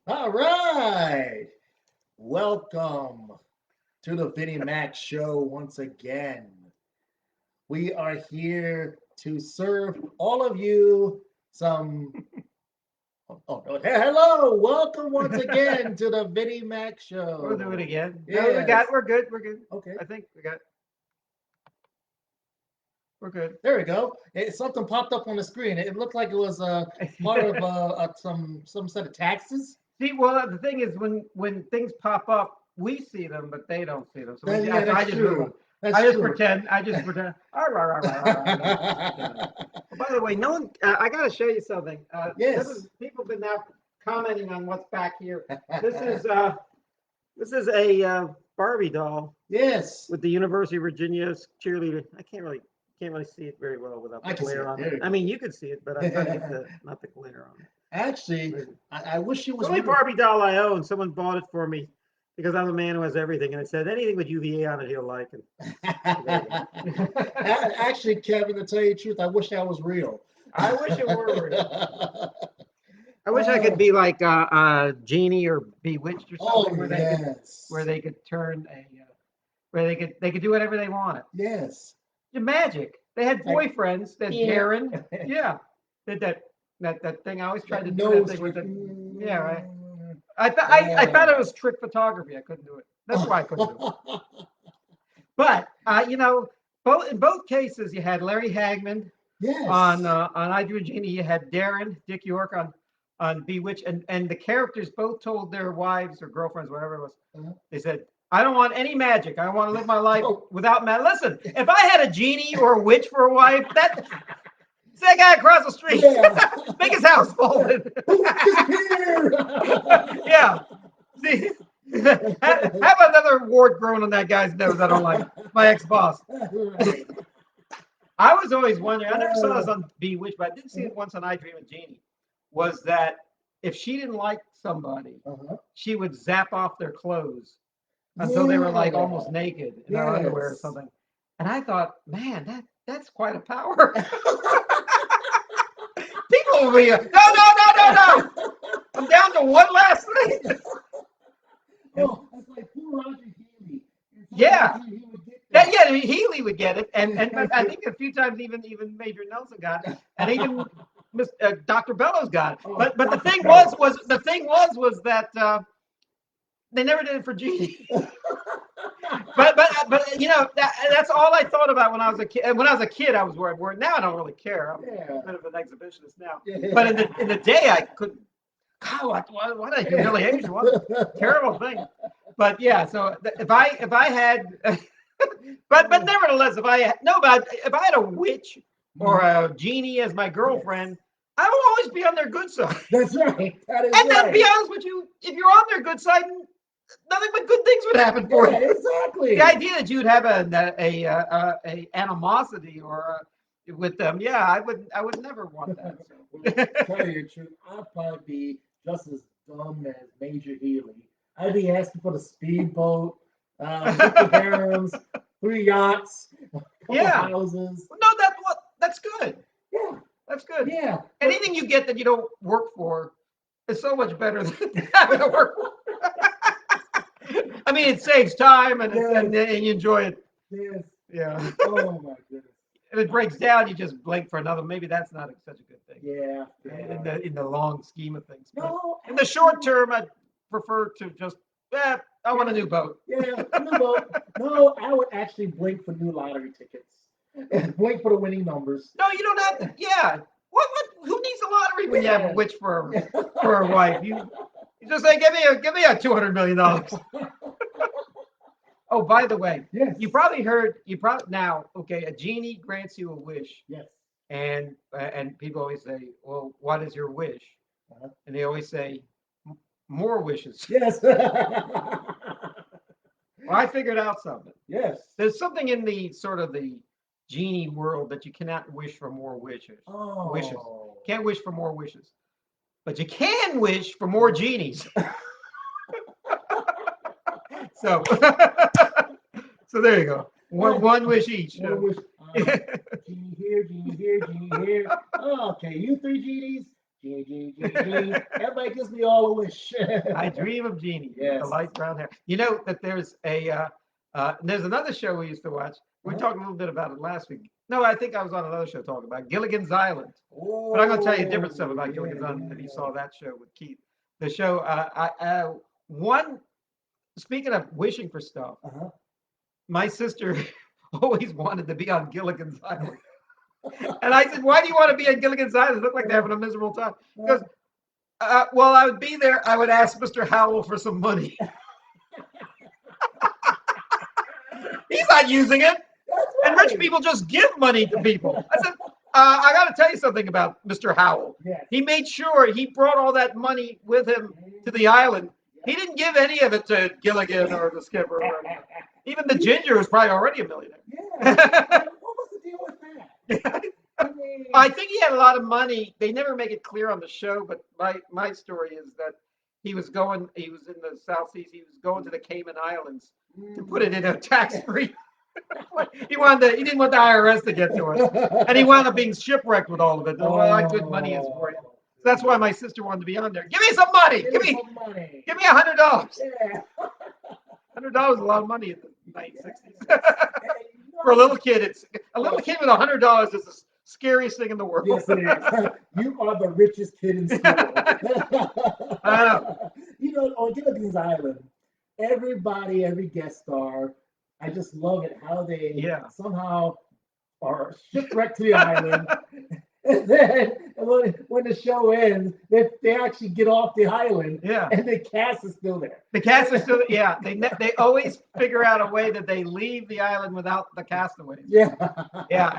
All right. Welcome to the Vinny Mac Show once again. We are here to serve all of you some. Oh, no. Hello. Welcome once again to the Vinny Mac We'll do it Show. again. No, Yes. we're good. We're good. Okay. I think we're good. There we go. Something popped up on the screen. It looked like it was part of some set of taxes. See, well, the thing is, when things pop up, we see them, but they don't see them. So Yeah, so that's true. That's I just true. pretend. I just pretend. By the way, no one. I got to show you something. Yes. People have been now commenting on what's back here. This is a Barbie doll Yes. with the University of Virginia's cheerleader. I can't really see it very well without I the can see glare it. on There it. you I go. mean, you can see it, but I'm trying to get the not the glare on it. Actually, Maybe. I wish it It's was the only real. Barbie doll I own. Someone bought it for me because I'm a man who has everything, and it said anything with UVA on it he'll like. Actually, Kevin, to tell you the truth, I wish that was real. I wish it were real. I wish I Oh, could be like Genie or Bewitched or oh something yes. where they could turn where they could do whatever they wanted. Yes. The magic. They had Like, boyfriends. That yeah. Darren. Yeah. Did that thing. I always tried to do that Nose thing with ring. the. Yeah, right. I thought it was trick photography. I couldn't do it. That's why I couldn't do it. But in both cases, you had Larry Hagman Yes. on I Drew Genie. You had Dick York on Bewitched, and the characters both told their wives or girlfriends, whatever it was. Uh-huh. They said, "I don't want any magic. I want to live my life Oh. without magic." Listen, if I had a genie or a witch for a wife, it's that guy across the street. Yeah. Make his house fall in. Disappear. Yeah. See, have another wart growing on that guy's nose. I don't like my ex-boss. I was always wondering. I never saw this on Bewitched, but I did see it once on I Dream of Jeannie. Was that if she didn't like somebody, Uh-huh. she would zap off their clothes until they were like Yeah. almost naked in their underwear or Yes. something. And I thought, man, that's quite a power. People will be no. I'm down to one last thing. Oh, that's like poor Roger Healy. Yeah. He would get that. Yeah, Healy would get it, and I think a few times even Major Nelson got it, and even Dr. Bellows got it. Oh, But the Dr. thing Bellows. was that they never did it for Genie. But that's all I thought about when I was a kid. When I was a kid, I was worried. Now I don't really care. I'm Yeah. a bit of an exhibitionist now. Yeah. But in the day, I couldn't. God, what a humiliation! What a terrible thing. But yeah, so if I had, but nevertheless, if I had a witch or a genie as my girlfriend, I will always be on their good side. That's right. That is And right. to be honest with you, if you're on their good side, nothing but good things would happen for Yeah, you. exactly. The idea that you'd have a animosity or with them, yeah, I would never want that. So. Well, to tell you the truth, I'd probably be just as dumb as Major Healy. I'd be asking for the speedboat, 50 harems, 3 yachts, a couple Yeah. houses. No, that's good. Yeah, That's good. yeah. Anything you get that you don't work for is so much better than having to work. I mean, it saves time and you enjoy it. Yes. Yeah. Oh my goodness. If it breaks down, you just blink for another. Maybe that's not such a good thing. Yeah. In the long scheme of things. But No, in the short term, I'd prefer to just. I want a new boat. yeah, new boat. No, I would actually blink for new lottery tickets. Blink for the winning numbers. No, you don't have to. Yeah. What? Who needs a lottery when you have a witch for a wife? You just say, give me a $200 million. Oh, by the way, Yes. you probably heard. Now. Okay, a genie grants you a wish, Yes. and people always say, well, what is your wish? Uh-huh. And they always say, more wishes. Yes. Well, I figured out something. Yes. There's something in the sort of the genie world that you cannot wish for more wishes. Oh. Wishes. Can't wish for more wishes. But you can wish for more genies. So so there you go. One wish each. One wish. Genie here, genie here, genie here. Oh, okay, you 3 genies. Genie, genie, genie, genie. Everybody gives me all a wish. I dream of Jeannie, with Yes. the light brown hair. You know that there's another show we used to watch. We Uh-huh. talked a little bit about it last week. No, I think I was on another show talking about Gilligan's Island. Oh, But I'm going to tell you different stuff about yeah, Gilligan's Island if you yeah. saw that show with Keith. The show, one, speaking of wishing for stuff, Uh-huh. my sister always wanted to be on Gilligan's Island. And I said, why do you want to be on Gilligan's Island? It looked like they're having a miserable time. Because, well, I would be there. I would ask Mr. Howell for some money. He's not using it. That's And right. rich people just give money to people. I said, I got to tell you something about Mr. Howell. Yes. He made sure he brought all that money with him to the island. He didn't give any of it to Gilligan or the skipper or anything. Even the ginger was probably already a millionaire. Yeah. What was the deal with that? I mean, I think he had a lot of money. They never make it clear on the show, but my story is that he was in the South Seas. He was going to the Cayman Islands to put it in a tax-free. He didn't want the IRS to get to it, and he wound up being shipwrecked with all of it. Oh, how good money is for you. So that's why my sister wanted to be on there. Give me some money. Give me some money. $100. $100 Yeah. is a lot of money in the 1960s. Hey, For a little kid, it's a little kid with $100 is the scariest thing in the world. Yes, it is. You are the richest kid in school. I know. You know, on Gilligan's Island, every guest star, I just love it how they somehow are shipwrecked to the island. And then when the show ends, they actually get off the island, and the cast is still there. The cast is still, they always figure out a way that they leave the island without the castaways. Yeah.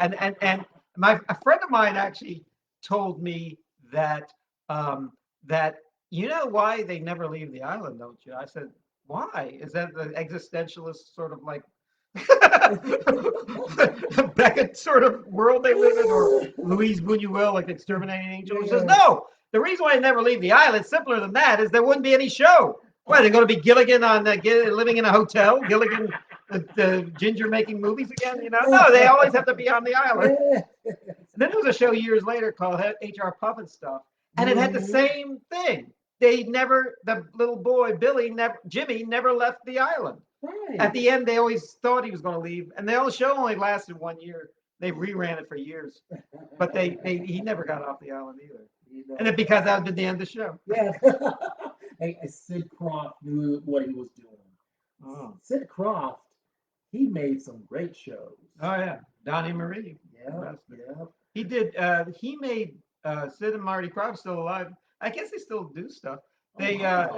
And a friend of mine actually told me that that you know why they never leave the island, don't you? I said, why? Is that the existentialist sort of like Beckett sort of world they live in, or Louise Buñuel, like Exterminating Angel? He says, no, the reason why they never leave the island, simpler than that, is there wouldn't be any show. Why, they're going to be Gilligan living in a hotel, Gilligan the ginger making movies again? You know, no, they always have to be on the island. And then there was a show years later called H.R. Puffin Stuff, and it had the same thing. The little boy, Jimmy never left the island. Right. At the end, they always thought he was going to leave, and the show only lasted 1 year. They reran it for years, but he never got off the island either. You know, and it because that was the end of the show. Yeah. Hey, Sid Croft knew what he was doing. Oh. Sid Croft, he made some great shows. Oh yeah, Donnie Marie. Yeah. He did. He made Sid and Marty Krofft still alive. I guess they still do stuff. They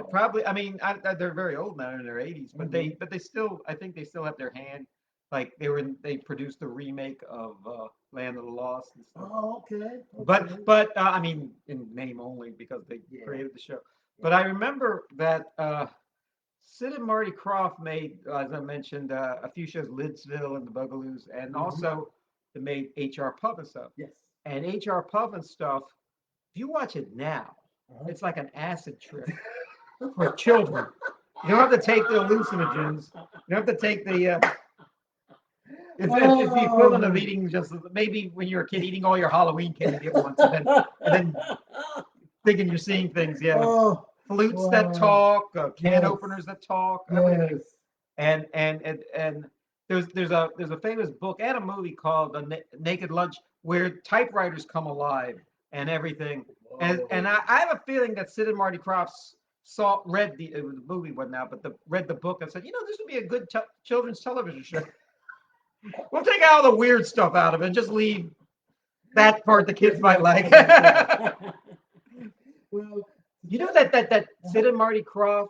probably. I mean, they're very old now, in their 80s, but they still. I think they still have their hand. Like they produced a remake of Land of the Lost and stuff. Oh, okay. But I mean, in name only because they created the show. But I remember that Sid and Marty Krofft made, as I mentioned, a few shows, Lidsville and the Bugaloos, and also they made H.R. Puffin Stuff. Yes. And H.R. Puffin Stuff, if you watch it now, it's like an acid trip for children. You don't have to take the hallucinogens. You don't have to take the. It's the equivalent of eating just maybe when you're a kid eating all your Halloween candy at once, and then thinking you're seeing things. Yeah. Oh. Flutes that talk, can openers that talk. Yes. And there's a famous book and a movie called Naked Lunch where typewriters come alive and everything. And I have a feeling that Sid and Marty Krofft read the movie wasn't out, but read the book and said, you know, this would be a good children's television show. We'll take all the weird stuff out of it and just leave that part the kids might like. Well. You know that Sid and Marty Krofft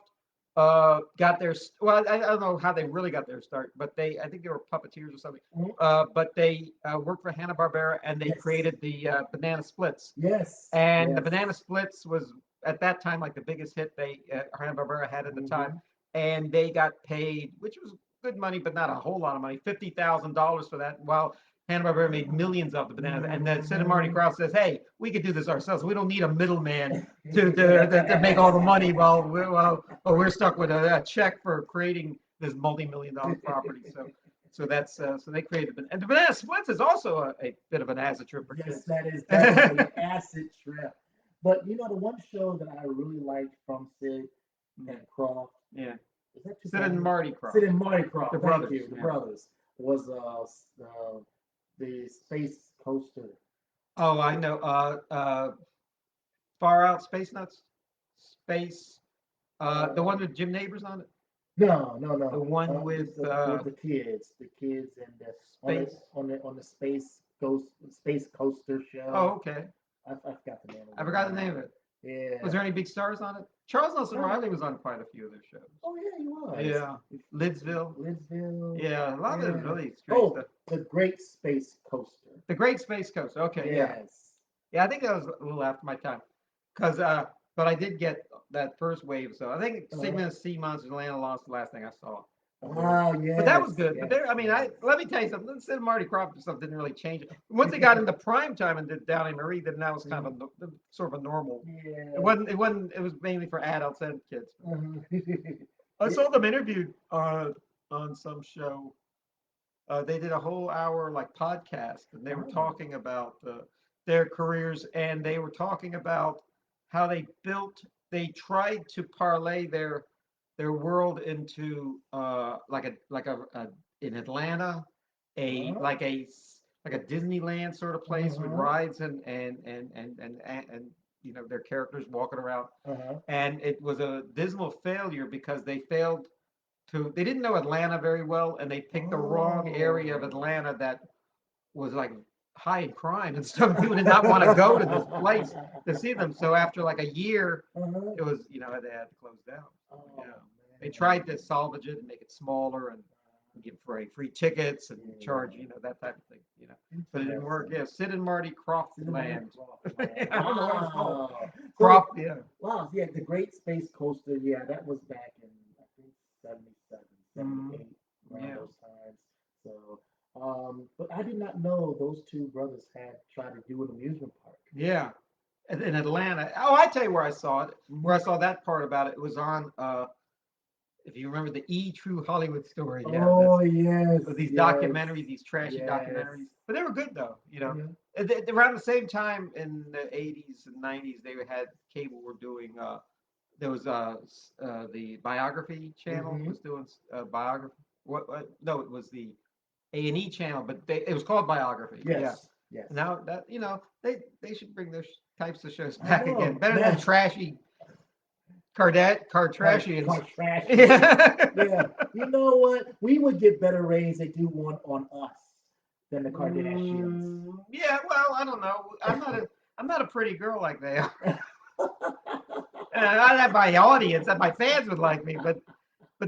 got their I don't know how they really got their start, but I think they were puppeteers or something. But they worked for Hanna-Barbera and they created the Banana Splits. Yes. And the Banana Splits was at that time like the biggest hit Hanna-Barbera had at the time, and they got paid, which was good money, but not a whole lot of money, $50,000 for that. While Hanna-Barbera made millions of the bananas, and then Sid and Marty Krofft says, "Hey, we could do this ourselves. We don't need a middleman to make all the money while we're stuck with a check for creating this multi-million-dollar property." So they created it. And the Banana Splits is also a bit of an acid trip for kids. Yes, that is definitely an acid trip. But you know, the one show that I really liked from Sid and Croft, Yeah. is that Sid and Marty Krofft. Sid and Marty Croft. The Thank brothers, you, the yeah. brothers was the space coaster. Oh, I know. Far Out Space Nuts, Space. The one with Jim Neighbors on it. No, no, The no. one with The kids, and space. on the space coaster Oh, show. okay. I forgot the name of I it forgot the now. name of it. Yeah. Was there any big stars on it? Charles Nelson No. Riley was on quite a few of their shows. Oh yeah, he was. Yeah. Lidsville. Lidsville. Yeah, a lot of Yeah. really strange Oh, stuff. the Great Space Coaster. The Great Space Coast. Okay, yeah. Yes. Yeah, I think that was a little after my time. Cause but I did get that first wave. So I think Sigma and Sea Monsters Atlanta Lost the last thing I saw. Oh yes. But that was good. Yes, But there, I mean, yes. let me tell you something. Sid and Marty Krofft stuff didn't really change. Once they got into prime time and did Downey Marie, then that was kind of a sort of a normal. Yeah. It wasn't. It wasn't. It was mainly for adults and kids. Mhm. I saw them interviewed on some show. They did a whole hour like podcast, and they were Oh. talking about their careers, and they were talking about how they built. They tried to parlay their world into like a in Atlanta, a Uh-huh. like a like a Disneyland sort of place with Uh-huh. rides and you know their characters walking around, Uh-huh. and it was a dismal failure because they didn't know Atlanta very well, and they picked the wrong area of Oh. Atlanta that was like high in crime and stuff. People did not want to go to this place to see them. So after like a year, Uh-huh. it was they had to close down. Oh, Yeah, they man. tried to salvage it and make it smaller and give free tickets and charge Yeah. that type of thing. But it didn't work. Interesting. Yeah, Sid and Marty Croft Sid and Marty Land. Croft I Land. don't know what it's called. Wow. Croft, So, yeah. wow, yeah, the Great Space Coaster, yeah, that was back in, I think, 77, Mhm. 78, around Yeah. those times. So, but I did not know those two brothers had tried to do an amusement park. Yeah. In Atlanta. Oh, I tell you where I saw it. Where I Mhm. saw that part about it, it was on if you remember the True Hollywood Story. Yeah, Oh, yes, these yes, documentaries, these trashy yes. documentaries. But they were good though, Mhm. Around the same time in the 80s and 90s, they had cable were doing there was the biography channel Mhm. was doing biography. What? No, it was the A&E channel, but it was called biography. Yeah. Yes, yes. Now that they should bring those types of shows I back again. know. Better than Man, trashy Kardashians. Kardashians. Yeah. Yeah. You know what? We would get better ratings if they do one on us than the Kardashians. Yeah, well, I don't know. I'm not a pretty girl like they are. Not that my audience, that my fans would like me, but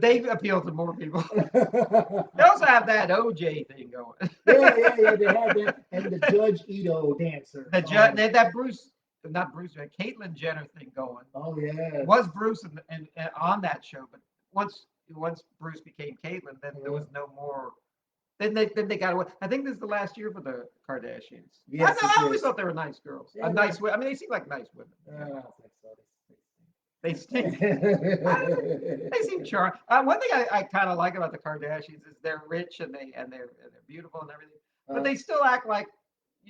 they appeal to more people. They also have that OJ thing going. Yeah, yeah, yeah. They had that and the Judge Ito dancer. They had that not Bruce, Caitlyn Jenner thing going. Oh yeah. It was Bruce and on that show, but once Bruce became Caitlyn, then there was no more. Then they got away. I think this is the last year for the Kardashians. Yes, I it always is. thought they were nice girls. Yeah, Nice. I mean, they seem like nice women. I don't think so. They stink. They They seem charming. One thing I kind of like about the Kardashians is they're rich and they're beautiful and everything, but they still act like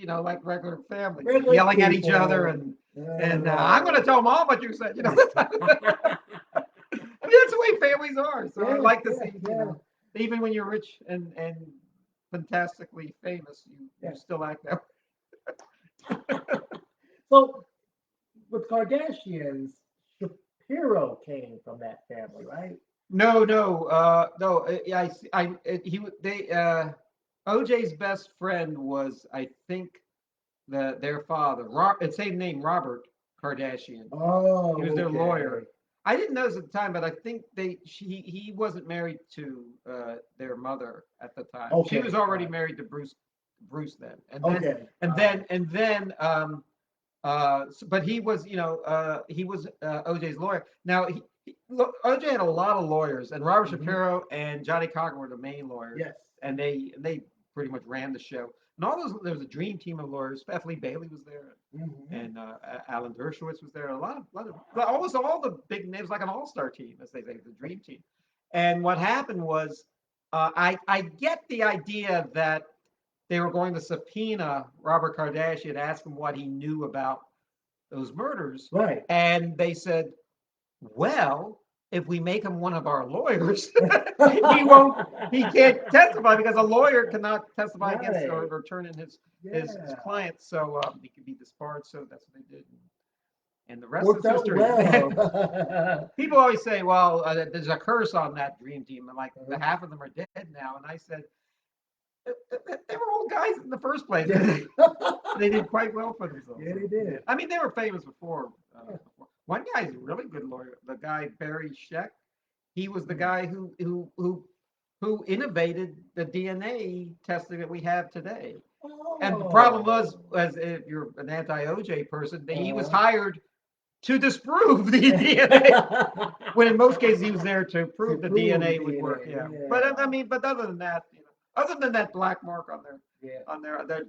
like regular families, like regular yelling at each other people. and I'm going to tell mom what you said. I mean, that's the way families are. So I Yeah, like to yeah, see, yeah. even when you're rich and fantastically famous, Yeah. you still act that So with Kardashians, Shapiro came from that family, right? No. Yeah, he they OJ's best friend was, I think, their father. Same name, Robert Kardashian. Oh, He was their lawyer. okay. I didn't know this at the time, but I think he wasn't married to their mother at the time. She Okay, was all already right. married to Bruce then, Okay, all right. and then but he was OJ's lawyer. Now look, OJ had a lot of lawyers, and Robert Mhm. Shapiro and Johnny Cochran were the main lawyers, Yes. and they pretty much ran the show. And all those there was a dream team of lawyers. Beth Lee Bailey was there, Mhm. and Alan Dershowitz was there. A lot of almost all the big names, like an all-star team, as they say, the dream team. And what happened was, I get the idea that they were going to subpoena Robert Kardashian, ask him what he knew about those murders. Right. And they said, well, if we make him one of our lawyers, he can't testify because a lawyer cannot testify against Right. or turn in his Yeah. client. So he could be disbarred. So that's what they did. And the rest Worked is out history. well. People always say, well, there's a curse on that dream team. And like the Uh-huh. half of them are dead now. And I said, they were old guys in the first place. Yeah. They did quite well for themselves. Yeah, they did. I mean, they were famous before. One guy's a really good lawyer. The guy Barry Sheck. He was the guy who innovated the DNA testing that we have today. And the problem was, as if you're an anti-OJ person, that he was hired to disprove the DNA. When in most cases he was there to prove the DNA would work. Yeah. But I mean, but other than that, other than that black mark on their that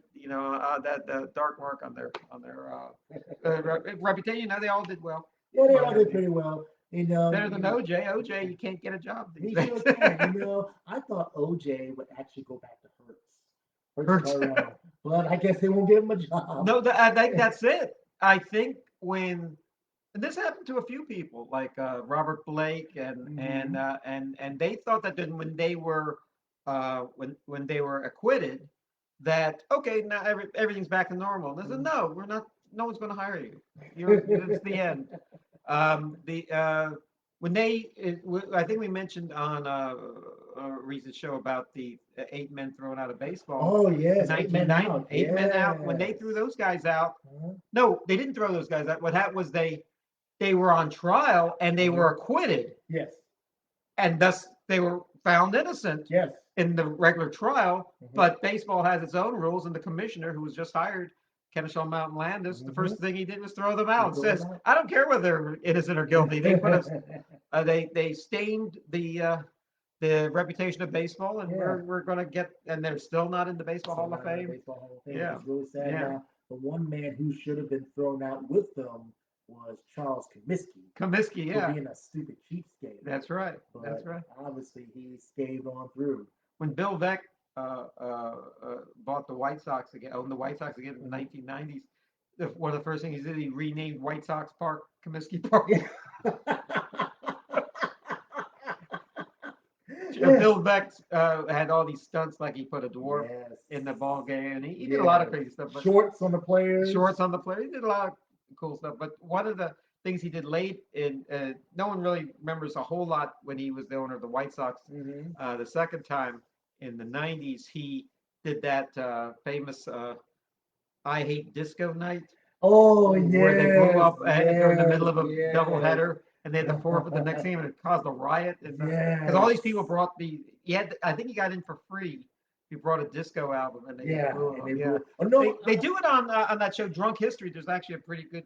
that dark mark on their reputation, they all did well. Yeah, they all did pretty well. Better than OJ. OJ, you can't get a job. He sure can. I thought OJ would actually go back to Hertz. But I guess they won't give him a job. No, I think that's it. I think when and this happened to a few people, like Robert Blake, and they thought that then when they were when they were acquitted, that okay, now everything's back to normal. And they said, no, we're not. No one's going to hire you. It's the end. When I think we mentioned on a recent show about the 8 men thrown out of baseball. Oh yes, 8 men out. 8 men out. When they threw those guys out, no, they didn't throw those guys out. What happened was they were on trial and they were acquitted. Yes. And thus they were found innocent. Yes. In the regular trial, but baseball has its own rules, and the commissioner who was just hired, Kennesaw Mountain Landis, the first thing he did was throw them out. And says, "I don't care whether they're innocent or guilty. They put us, they stained the reputation of baseball, and we're going to get, and they're still not in the Baseball Hall of Fame. Yeah, it's really sad. Now, the one man who should have been thrown out with them was Charles Comiskey. Comiskey, for being a stupid cheapskate. That's right. But that's right. Obviously, he scathed on through. When Bill Veeck bought the White Sox again, owned the White Sox again in the 1990s, one of the first things he did, he renamed White Sox Park Comiskey Park. Bill Veeck had all these stunts, like he put a dwarf in the ball game, and he did a lot of crazy stuff. But shorts on the players. He did a lot of cool stuff. But one of the things he did late in, no one really remembers a whole lot when he was the owner of the White Sox. The second time in the 90s, he did that famous I Hate Disco Night. Oh, yeah. Where they blew up during the middle of a doubleheader, and they had to forfeit the next game, and it caused a riot. Because all these people brought I think he got in for free. He brought a disco album, and they blew it up. Oh, no, they do it on that show Drunk History. There's actually a pretty good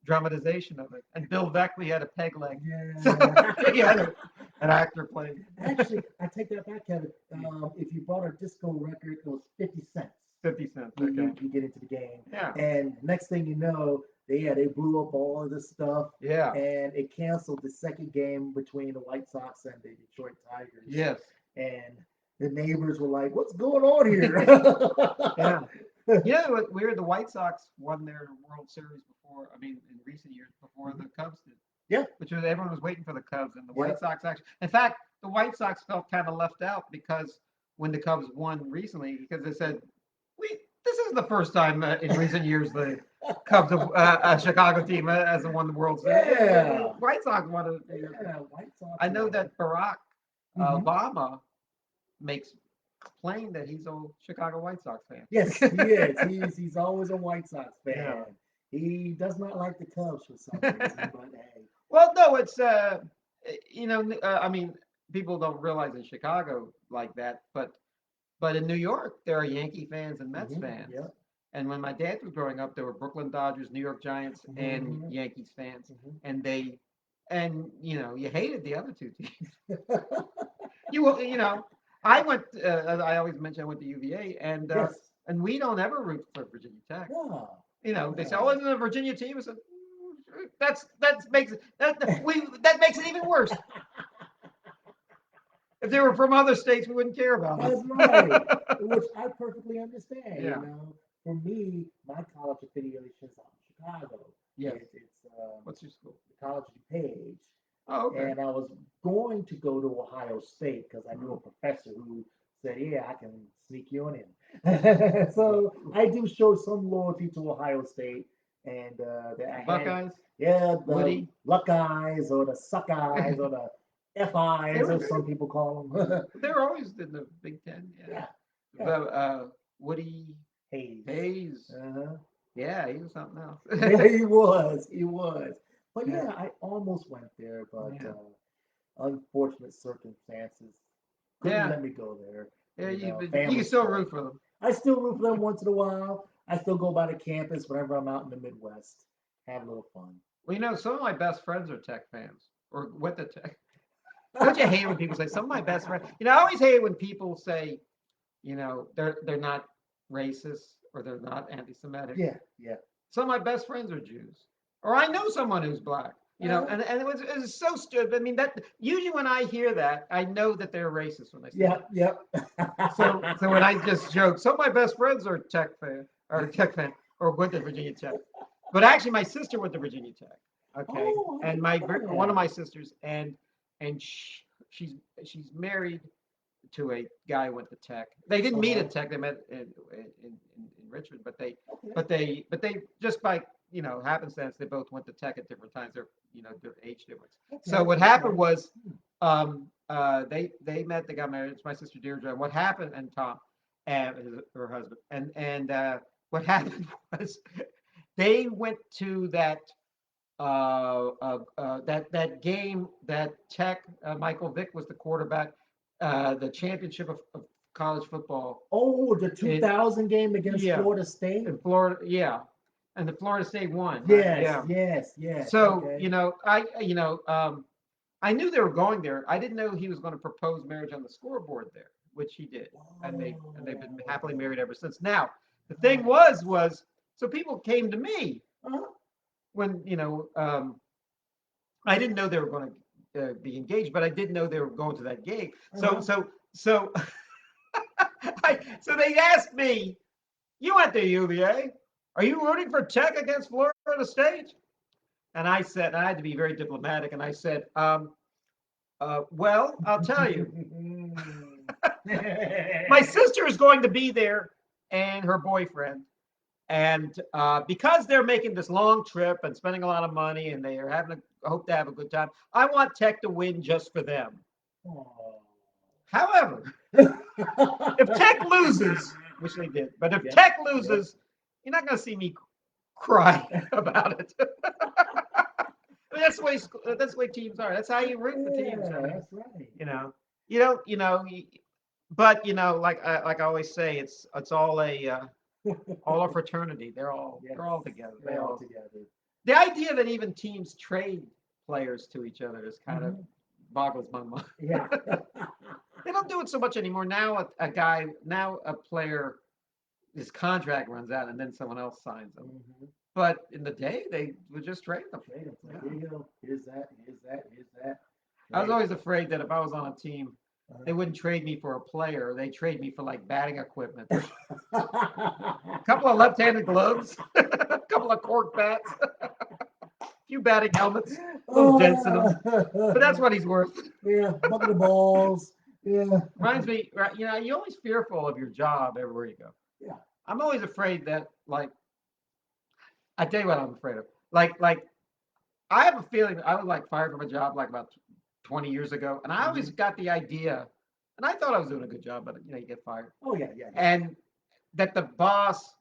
dramatization of it. And Bill Veeck had a peg leg. Yeah. So he had an actor playing. Actually, I take that back, Kevin. If you bought a disco record, it was 50 cents. 50 cents. Okay. You get into the game. Yeah. And next thing you know, they blew up all of this stuff. Yeah. And it canceled the second game between the White Sox and the Detroit Tigers. Yes. And the neighbors were like, "What's going on here?" Yeah. What weird? The White Sox won their World Series before. I mean, in recent years, before the Cubs did. Yeah. Which was everyone was waiting for the Cubs, and the White Sox actually. In fact, the White Sox felt kind of left out because when the Cubs won recently, because they said, this is the first time in recent years the Cubs, a Chicago team, has won the World Series. Yeah. White Sox won it. Yeah, White Sox. I know that Barack Obama makes claim that he's a Chicago White Sox fan. Yes, he is. He's always a White Sox fan. Yeah. He does not like the Cubs for some reason, but hey. Well, no, it's I mean, people don't realize in Chicago like that, but in New York there are Yankee fans and Mets fans. Yeah. And when my dad was growing up, there were Brooklyn Dodgers, New York Giants, and Yankees fans, and you hated the other two teams. I went. I always mention I went to UVA, and we don't ever root for Virginia Tech. Yeah. They say, "Oh, isn't it a Virginia team?" I said, that makes it even worse. If they were from other states, we wouldn't care about it. That's right. Which I perfectly understand. Yeah. For me, my college affiliations are Chicago. Yes. It's What's your school? the College of DuPage. Oh, okay. And I was going to go to Ohio State because I knew a professor who said, "Yeah, I can sneak you on in." So I do show some loyalty to Ohio State, and that I had, Buckeyes, yeah, the Woody. luck eyes or the suck eyes or the F They eyes, were as some people call them. they were always in the Big Ten. Yeah. Yeah, The yeah. Woody Hayes. Hayes. Uh-huh. Yeah, he was something else. Yeah, he was. He was. But Yeah. yeah, I almost went there, but Yeah. unfortunate circumstances couldn't Yeah. let me go there. Yeah, You know, you family can still stuff. root for them. I still root for them once in a while. I still go by the campus whenever I'm out in the Midwest. Have a little fun. Well, some of my best friends are Tech fans or with the Tech. Don't you hate when people say some of my best friends? I always hate when people say, they're not racist or they're not anti-Semitic. Yeah, yeah. Some of my best friends are Jews, or I know someone who's black. And it was so stupid. I mean, that usually when I hear that, I know that they're racist when they say Yep, yep. that. So when I just joke, some of my best friends are Tech fan, or went to Virginia Tech. But actually, my sister went to Virginia Tech. Okay, Oh, I and didn't one know of my sisters, and she's married to a guy who went to Tech. They didn't that. meet at Tech. They met in Richmond, but they just by happenstance they both went to Tech at different times. Their age difference. Okay, So what okay. happened was, they met. They got married. It's my sister Deirdre. And what happened, and Tom, and her husband, and what happened was they went to that game that Tech, Michael Vick was the quarterback, the championship of college football Oh, the in 2000 game against yeah Florida State? in Florida, yeah, and the Florida State won, right? Yes, Yeah. yes, yes. So Okay. I knew they were going there. I didn't know he was going to propose marriage on the scoreboard there, which he did, and they've been happily married ever since. Now the thing was so people came to me Uh-huh. when I didn't know they were going to be engaged, but I did know they were going to that gig. Uh-huh. So so they asked me, "You went to UVA? Are you rooting for Tech against Florida State?" And I said, I had to be very diplomatic, and I said, "Well, I'll tell you, my sister is going to be there, and her boyfriend." And because they're making this long trip and spending a lot of money, and they are hope to have a good time, I want Tech to win just for them. Oh. However, if Tech loses, which they did, but if Yep, Tech yep. loses, you're not going to see me cry about it. I mean, that's the way teams are. That's how you root for teams. Yeah, I mean, that's right. you don't, but like I always say, it's all a fraternity. Yes, they're all together. they're all together. The idea that even teams trade players to each other is kind of Mhm. boggles my mind. Yeah. They don't do it so much anymore. Now a player, his contract runs out and then someone else signs him. Mhm. But in the day, they would just trade them. Trade 'em. It's like, Yeah. here you go. Here's that. Here's that. Here's that. I was Right. always afraid that if I was on a team, they Uh-huh. wouldn't trade me for a player. They trade me for like batting equipment. A couple of left-handed gloves, a couple of cork bats, a few batting helmets, little dents in them. But that's what he's worth. Yeah, bucket of balls. Yeah. Reminds me, right, you're always fearful of your job everywhere you go. Yeah. I'm always afraid that, like, I tell you what I'm afraid of. Like I have a feeling I was like fired from a job like about 20 years ago, and I always Mhm. got the idea, and I thought I was doing a good job, but you get fired, Oh yeah, yeah, yeah. and that the boss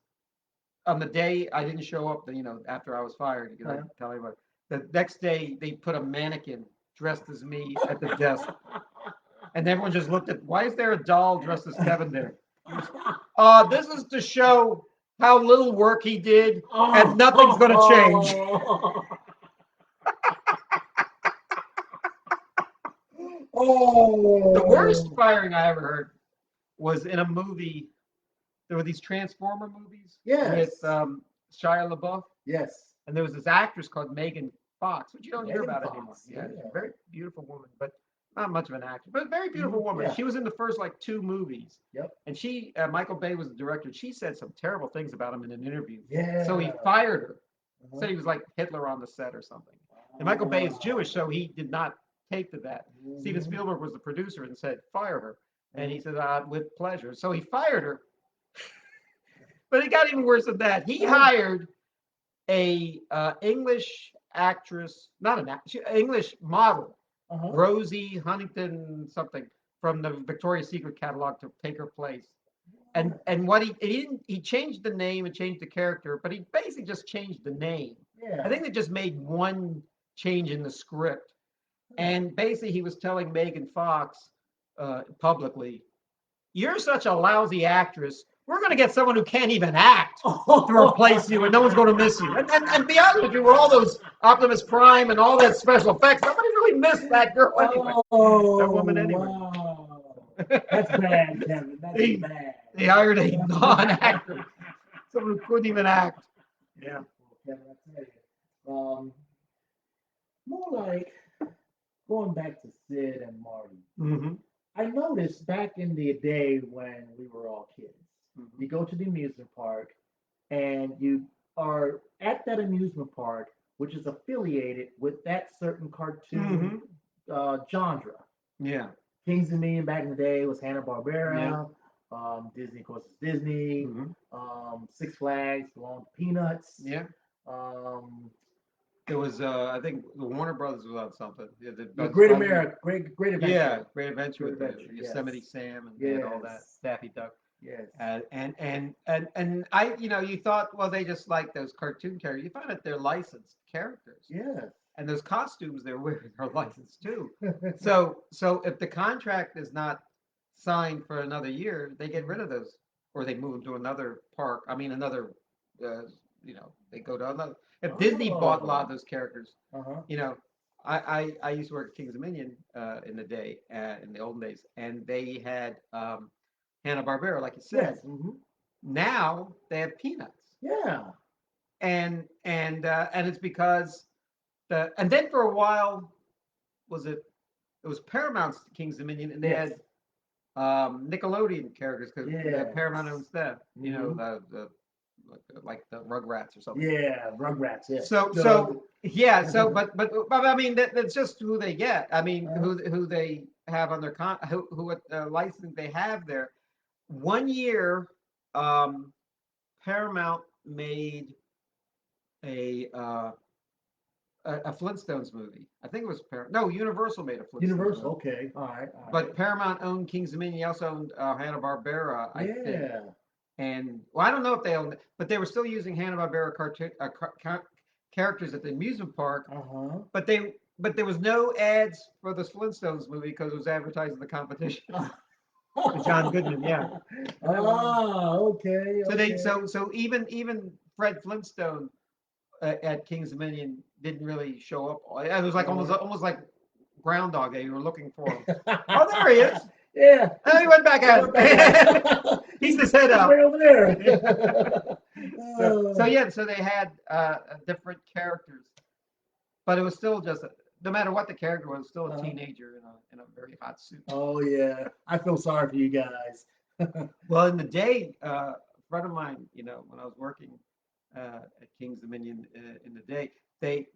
on the day I didn't show up, after I was fired, Uh-huh. tell everybody. The next day they put a mannequin dressed as me at the desk, and everyone just looked at. Why is there a doll dressed as Kevin there? This is to show how little work he did, and nothing's going to change. The worst Oh. firing I ever heard was in a movie. There were these Transformer movies with Yes. Shia LaBeouf, Yes. and there was this actress called Megan Fox, which you don't hear Megan about anymore. Fox. Yeah, she's Yeah. a very beautiful woman, but not much of an actor, but a very beautiful woman. Yeah. She was in the first like two movies, Yep. and Michael Bay was the director. She said some terrible things about him in an interview, so he Yeah. fired her. Said he was like Hitler on the set or something. And Michael Bay is Jewish, so he did not take to that. Steven Spielberg was the producer and said, fire her. And he said, with pleasure. So he fired her. But it got even worse than that. He hired a English actress, not an actress, English model, Rosie Huntington something, from the Victoria's Secret catalog to take her place. And what he changed the name and changed the character, but he basically just changed the name. Yeah. I think they just made one change in the script. And basically he was telling Megan Fox publicly, you're such a lousy actress. We're going to get someone who can't even act to replace you, and no one's going to miss you. And be honest with you, with all those Optimus Prime and all that special effects, nobody really missed that girl anyway. That woman anyway. Wow. That's bad, Kevin. That's bad. They hired a non-actor, someone who couldn't even act. Yeah. Kevin, I tell you, more like going back to Sid and Marty. I noticed back in the day when we were all kids, you go to the amusement park and you are at that amusement park, which is affiliated with that certain cartoon genre. Yeah. Kings and Million back in the day was Hanna-Barbera. Disney, of course, is Disney. Six Flags belonged to Peanuts. Yeah. There was, I think, the Warner Brothers was on something. Yeah, the Great America, Great Adventure. Yeah, Great Adventure with the Yosemite Sam and all that, Daffy Duck. Yes. And I, you thought, well, they just like those cartoon characters. You find out they're licensed characters. Yes. And those costumes they're wearing are licensed too. So if the contract is not signed for another year, they get rid of those, or they move them to another park. I mean, another, they go to another. If Disney bought a lot of those characters, I used to work at Kings Dominion in the day, in the olden days, and they had Hanna-Barbera, like you said. Yes. Now they have Peanuts. Yeah. And it's because and then for a while, it was Paramount's Kings Dominion, and they had Nickelodeon characters because Paramount owns them. Like the Rugrats or something. Yeah, Rugrats. Yeah. So but I mean that's just who they get. I mean who they have on their who license they have there. One year, Paramount made a Flintstones movie. I think it was Paramount. No, Universal made a Flintstones Universal. movie. Okay. All right. But Paramount owned Kings Dominion. He also owned Hanna-Barbera, I think. And I don't know if they owned it, but they were still using Hanna-Barbera characters at the amusement park. But there was no ads for the Flintstones movie because it was advertising the competition. John Goodman, yeah. Okay. So even Fred Flintstone at Kings Dominion didn't really show up. It was like almost like Groundhog Day. You were looking for him. Oh, there he is. Yeah. And he went back out. He's his head out. Right over there. So they had different characters, but it was still just no matter what the character was, still a teenager in a very hot suit. Oh yeah, I feel sorry for you guys. Well, in the day, a friend of mine, when I was working at Kings Dominion in the day, I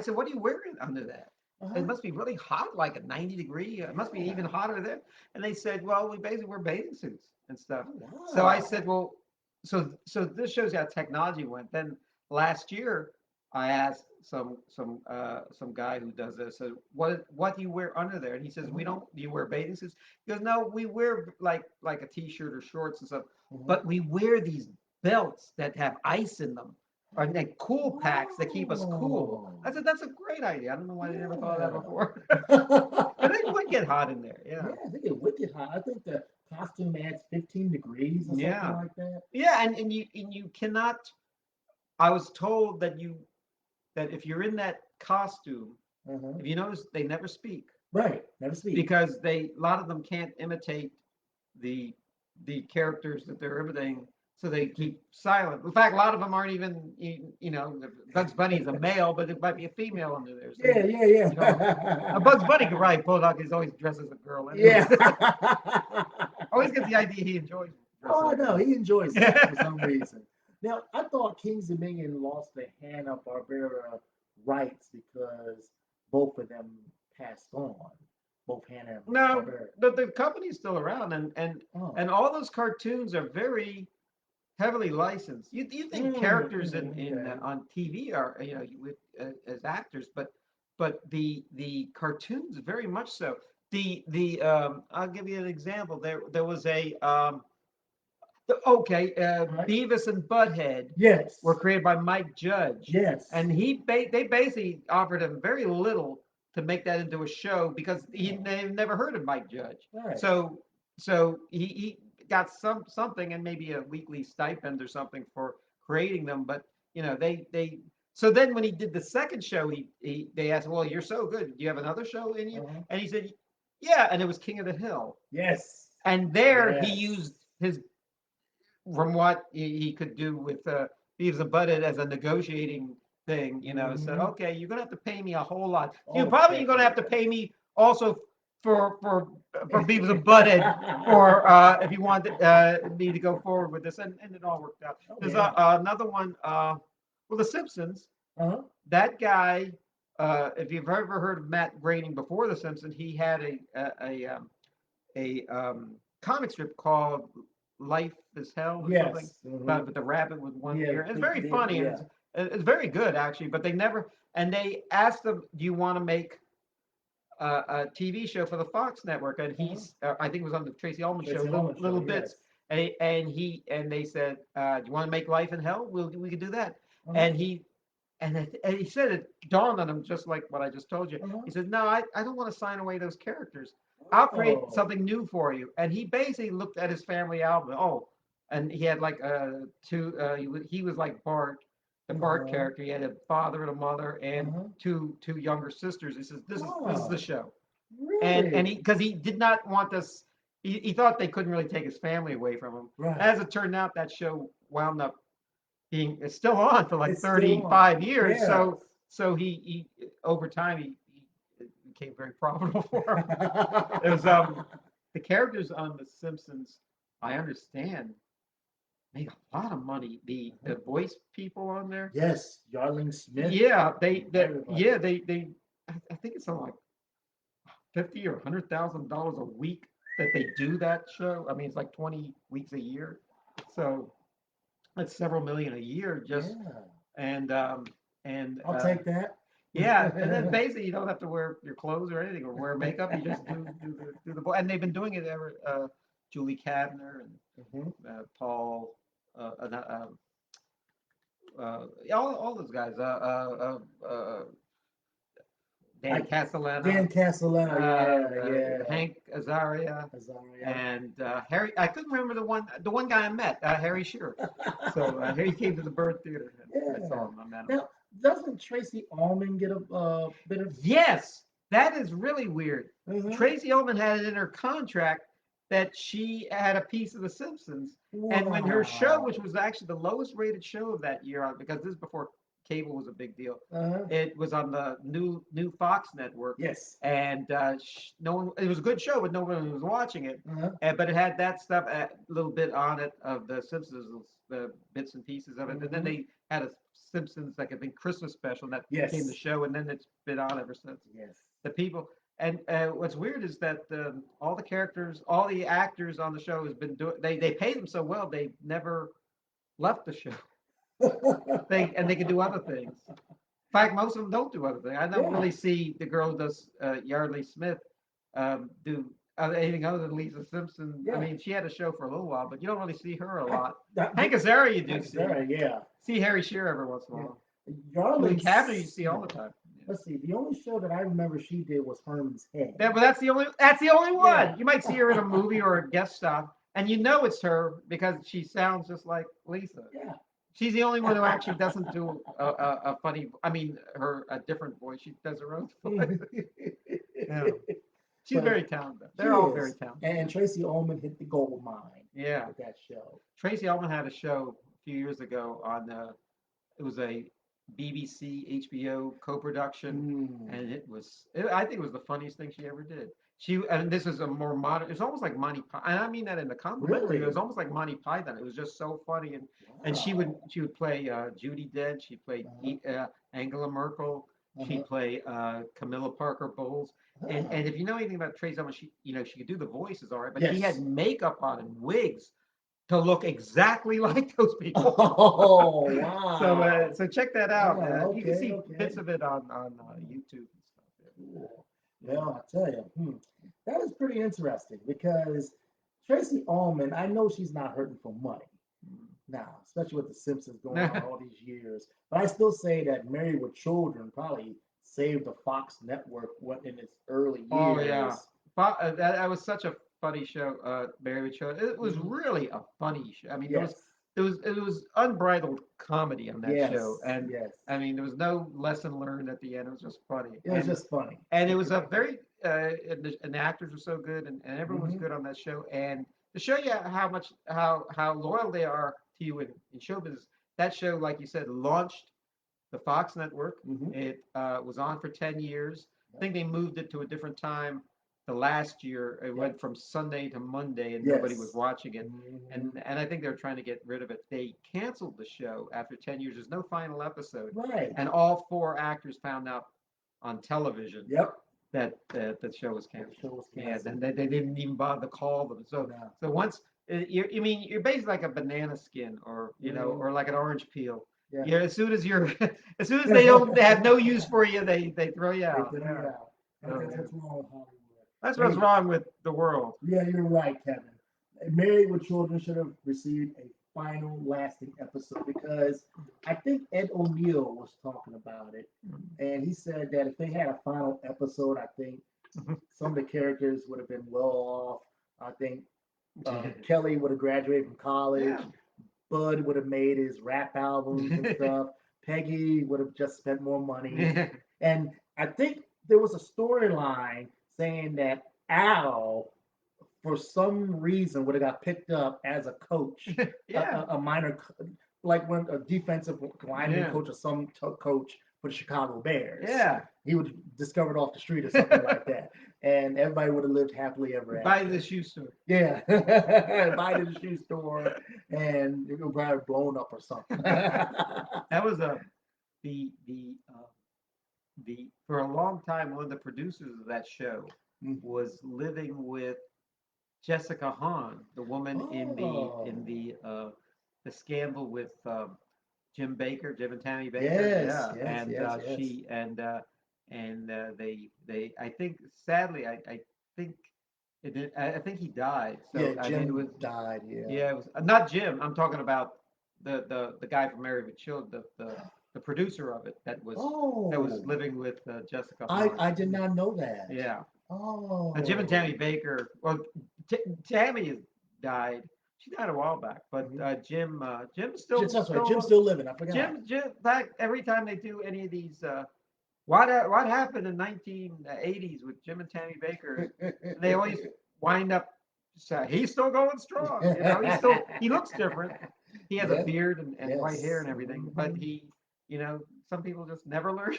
said, what are you wearing under that? It must be really hot, like a 90 degree. It must be even hotter there. And they said, well, we basically wear bathing suits and stuff. Wow. So I said, well, so this shows you how technology went. Then last year, I asked some guy who does this, so what do you wear under there? And he says, do you wear bathing suits? He goes, no, we wear like a t-shirt or shorts and stuff, but we wear these belts that have ice in them. Or like cool packs that keep us cool. I said, that's a great idea. I don't know why they never thought of that before. But it would get hot in there. Yeah, I think it would get hot. I think the costume adds 15 degrees or something like that. Yeah, and you cannot. I was told that if you're in that costume, if you notice, they never speak. Right, never speak. Because a lot of them can't imitate the characters that they're imitating. So they keep silent. In fact, a lot of them aren't even, Bugs Bunny is a male, but it might be a female under there. So, yeah. Bugs Bunny could ride Bulldog. He's always dressed as a girl. Anyway. Yeah. Always gets the idea he enjoys. Oh, no, he enjoys it for some reason. Now, I thought King's Dominion lost the Hanna-Barbera rights because both of them passed on. Both No, Hanna-Barbera. the company's still around, Oh. and all those cartoons are very heavily licensed. You think characters in Okay. on TV are with as actors, but the cartoons very much so. The I'll give you an example. There was a okay, Right? Beavis and Butthead were Yes. created by Mike Judge, Yes. and they basically offered him very little to make that into a show because they've never heard of Mike Judge. Right. So he got something and maybe a weekly stipend or something for creating them, but they so then when he did the second show, they asked, well, you're so good, do you have another show in you? Uh-huh. And he said, yeah, and it was King of the Hill, Yes. and there he Yes. used his from what he could do with Beavis and Butthead as a negotiating thing, said, Mm-hmm. okay, you're gonna have to pay me a whole lot. You Oh, probably heck you're gonna have to yeah. pay me also for Beavis and Butthead for if you want me to go forward with this, and it all worked out. Oh There's yeah. another one. Well, The Simpsons. Uh-huh. That guy, if you've ever heard of Matt Groening before The Simpsons, he had a comic strip called Life is Hell or something Yes. Mm-hmm. about with the rabbit with one Yeah. ear. It's very funny and Yeah. it's very good actually. But they asked him, "Do you want to make a TV show for the Fox network?" And Uh-huh. I think it was on the Tracy Ullman show, Tracy Ullman show. little Yes. bits. And they said, "Do you want to make Life in Hell? We could do that." Uh-huh. And he said it dawned on him just like what I just told you. Uh-huh. He said, "No, I don't want to sign away those characters. I'll create Oh. something new for you." And he basically looked at his family album. Oh, and he had like two. He was like Bart, the Bart Uh-huh. character. He had a father and a mother and Uh-huh. two younger sisters. He says, "This is the Oh. show." And Really? because he did not want this. He thought they couldn't really take his family away from him. Right. As it turned out, that show wound up being it's still on for like It's still on. 35 years. Yes. So he over time he it became very profitable for him. It was the characters on The Simpsons, I understand, make a lot of money. The voice people on there, Yes. Yarling Smith. yeah, Everybody. I think it's something like 50 or $100,000 a week that they do that show. I mean, it's like 20 weeks a year, so that's several million a year just Yeah. and and I'll take that. yeah, and then basically you don't have to wear your clothes or anything or wear makeup. You just do the voice, and they've been doing it ever. Julie Kavner and Mhm. Paul, all those guys. Dan I Castellano, Dan Castellano. Yeah. Yeah. Hank Azaria, Azaria. and Harry. I couldn't remember the one guy I met, Harry Shearer. So he came to the Bird Theater. And I Yeah. saw him. I met him. Now, doesn't Tracy Ullman get a bit of? Yes, that is really weird. Mhm. Tracy Ullman had it in her contract that she had a piece of The Simpsons, and when her show, which Wow. was actually the lowest rated show of that year, because this is before cable was a big deal, Uh-huh. it was on the new Fox network, Yes. and no one. It was a good show, but no one was watching it. Uh-huh. But it had that stuff a little bit on it of the Simpsons, the bits and pieces of it, and then Mhm. they had a Simpsons like I think Christmas special, and that became the Yes. show, and then it's been on ever since. Yes. The people, and what's weird is that all the characters, all the actors on the show has been doing. They pay them so well, they never left the show. They can do other things. In fact, most of them don't do other things. I don't Yeah. really see the girl who does Yardley Smith do anything other than Lisa Simpson. I Yeah. mean, she had a show for a little while, but you don't really see her a lot. That, Hank Azaria, you do Hank see. Azaria, yeah. See Harry Shearer every once in a Yeah. while. Julie Yarling Kavner, you see all the Smith. time. Let's see. The only show that I remember she did was Herman's Head. But that's the only Yeah. one. You might see her in a movie or a guest star, and you know it's her because she sounds just like Lisa. Yeah. She's the only one who actually doesn't do a funny. I mean, a different voice. She does her own voice. Yeah, she's But very talented. she They're all very is. talented. And Tracy Ullman hit the gold mine Yeah, with that show. Tracy Ullman had a show a few years ago on. It was a BBC HBO co-production, Mm. and I think it was the funniest thing she ever did. and this is a more modern. It's almost like Monty Python, and I mean that in a complimentary. It Really? was almost like Monty Python. It was just so funny, and Wow. she would play Judy Dench. She played Uh-huh. Angela Merkel. She'd Uh-huh. play Camilla Parker Bowles. And Oh. if you know anything about Trey Ullman, she could do the voices all right, but she had Yes. makeup on and wigs to look exactly like those people. Oh, So wow. so check that out. Oh, You can okay, see okay. bits of it on YouTube and stuff. Cool. Yeah. Well, I tell you, that is pretty interesting because Tracy Ullman, I know she's not hurting for money now, especially with The Simpsons going on Yeah. all these years. But I still say that Married with Children probably saved the Fox network what in its early Oh yeah, years. that was such a funny show. Married Show. It was Mhm. really a funny show. I mean, Yes, it was unbridled comedy on that show, yes, and yes. I mean, there was no lesson learned at the end. It was just funny, It was just funny. and it was a very and the actors were so good, and everyone was Hmm. good on that show. And to show you how much how loyal they are to you in show business, that show, like you said, launched the Fox network. Hmm. It was on for 10 years. I Yep. think they moved it to a different time. The last year, it Yep. went from Sunday to Monday, and nobody was Yes. watching it. Hmm. And I think they were trying to get rid of it. They canceled the show after 10 years. There's no final episode, Right. and all four actors found out on television Yep. that the show was That the canceled. show was Yeah, canceled. then they didn't even bother to call them. No. So once I mean, you're basically like a banana skin, or Hmm. or like an orange peel. Yeah. Yeah, as soon as you're, as soon as they have no use for you, they throw you They out. threw Yeah. you out. So That's yeah, what's wrong with Hollywood. that's what's Hey, wrong with the world. yeah, you're right, Kevin. Married with Children should have received a final, lasting episode because I think Ed O'Neill was talking about it, and he said that if they had a final episode, I think some of the characters would have been well off. I think Kelly would have graduated from Yeah. college. Bud would have made his rap albums and stuff. Peggy would have just spent more money. And I think there was a storyline saying that Al, for some reason, would have got picked up as a coach, Yeah. a minor, like when a defensive lineman Yeah. coach or some coach for the Chicago Bears. Yeah. He would discovered off the street or something like that, and everybody would have lived happily ever Buy the after. shoe store. Yeah, buy to the shoe store, and it was probably blown up or something. That was the for a long time one of the producers of that show was living with Jessica Hahn, the woman in Oh, the scandal with Jim Baker, Jim and Tammy Baker. yes, Yeah, yes, and yes, yes. she they I think sadly I think I think he died. Yeah, So I mean it Jim was died. Yeah. yeah it was not Jim. I'm talking about the guy from Married with Children, the producer of it that was Oh, living with Jessica I Hahn. I did not know that. Yeah. Jim and Oh. Tammy Baker. Well, Tammy has died. She died a while back, but Mhm. Jim's That's right. Jim's still still living. I forgot. Jim. Back every time they do any of these, what happened in 1980s with Jim and Tammy Baker? They always wind up. He's still going strong. You know, he looks different. He has a Yeah. beard and white hair Yes. and everything, but some people just never learn.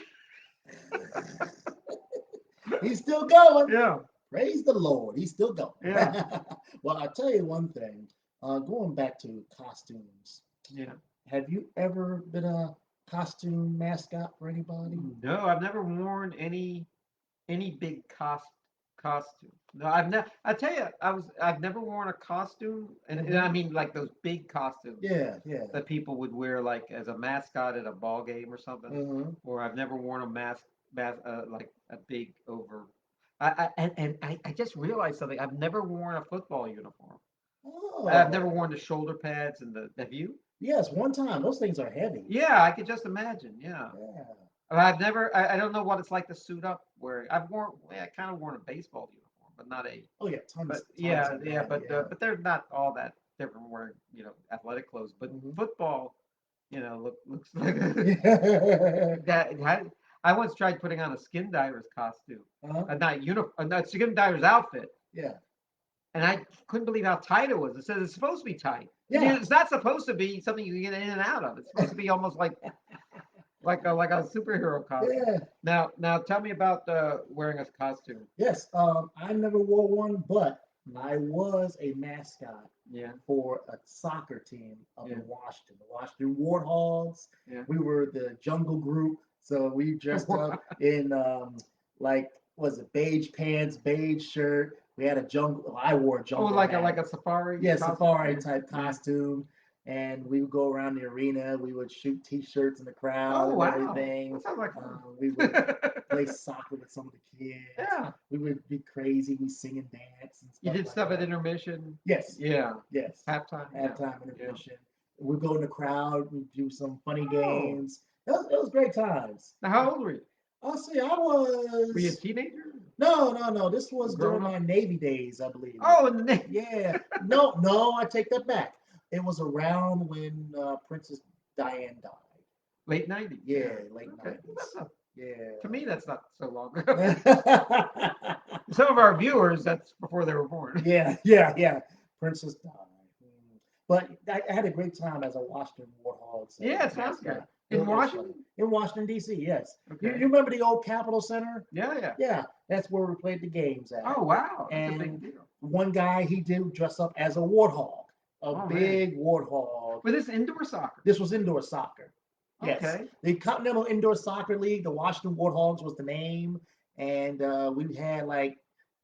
He's still going. Yeah, Praise the Lord. He's still going. yeah, Well, I'll tell you one thing. Going back to costumes, yeah. have you ever been a costume mascot for anybody? No, I've never worn any big costume. No, I've never. I tell you, I've never worn a costume, and I Hmm. mean like those big costumes Yeah, yeah. that people would wear like as a mascot at a ball game or something. Hmm. Or I've never worn a like a big over. I just realized something. I've never worn a football uniform. I've never Oh, worn the shoulder pads and the. Have you? yes. One time, those things are heavy. Yeah, I could just imagine. Yeah. Yeah. I've never. I don't know what it's like to suit up wearing. I've worn. Yeah, I kind of worn a baseball uniform, but not a. Oh yeah, But tons yeah, of yeah, that. Yeah. but they're not all that different wearing athletic clothes. But Hmm. football, looks like Yeah. that. I once tried putting on a skin diver's costume, Uh-huh. not skin diver's outfit, Yeah. and I couldn't believe how tight it was. It says it's supposed to be tight. Yeah. It's not supposed to be something you can get in and out of. It's supposed to be almost like like a superhero costume. Yeah. Now tell me about wearing a costume. Yes. I never wore one, but Mhm. I was a mascot Yeah, for a soccer team up Yeah. in Washington, the Washington Warthogs. yeah. We were the jungle group, so we dressed up in like was it beige pants, beige shirt. We had a jungle. I wore a Oh, jungle like hat. a safari. Yeah, costume? safari type Yeah. costume. And we would go around the arena. We would shoot T-shirts in the crowd Oh and wow, everything. that sounds like fun. We would play soccer with some of the kids. Yeah. We would be crazy. We sing and dance and You stuff did like stuff at that. intermission. Yes, Yeah, yes. halftime. Halftime Yeah. intermission. We'd go in the crowd. We'd do some funny Oh. games. It was great times. Now, how old were you? I'll see. I Were you a was teenager? no. This was Grown during up? my Navy days, I believe. Oh, in the Navy. Yeah. No. I take that back. It was around when Princess Diane died. Late 90s. Yeah, late Okay. Well, 90s. To to me, that's not so long. yeah. Some of our viewers, that's before they were born. Yeah. Princess died. But I had a great time as a Washington Warthogs. Yeah, it sounds good. mascot. In It was Washington? fun. In Washington, D.C., yes. You Okay. remember the old Capitol Center? Yeah. Yeah, that's where we played the games at. Oh, wow. That's a big And deal. one guy, he did dress up as a warthog, a Oh, man. big warthog. Was this indoor soccer? This was indoor soccer. Yes. Okay. The Continental Indoor Soccer League, the Washington Warthogs was the name. And we had like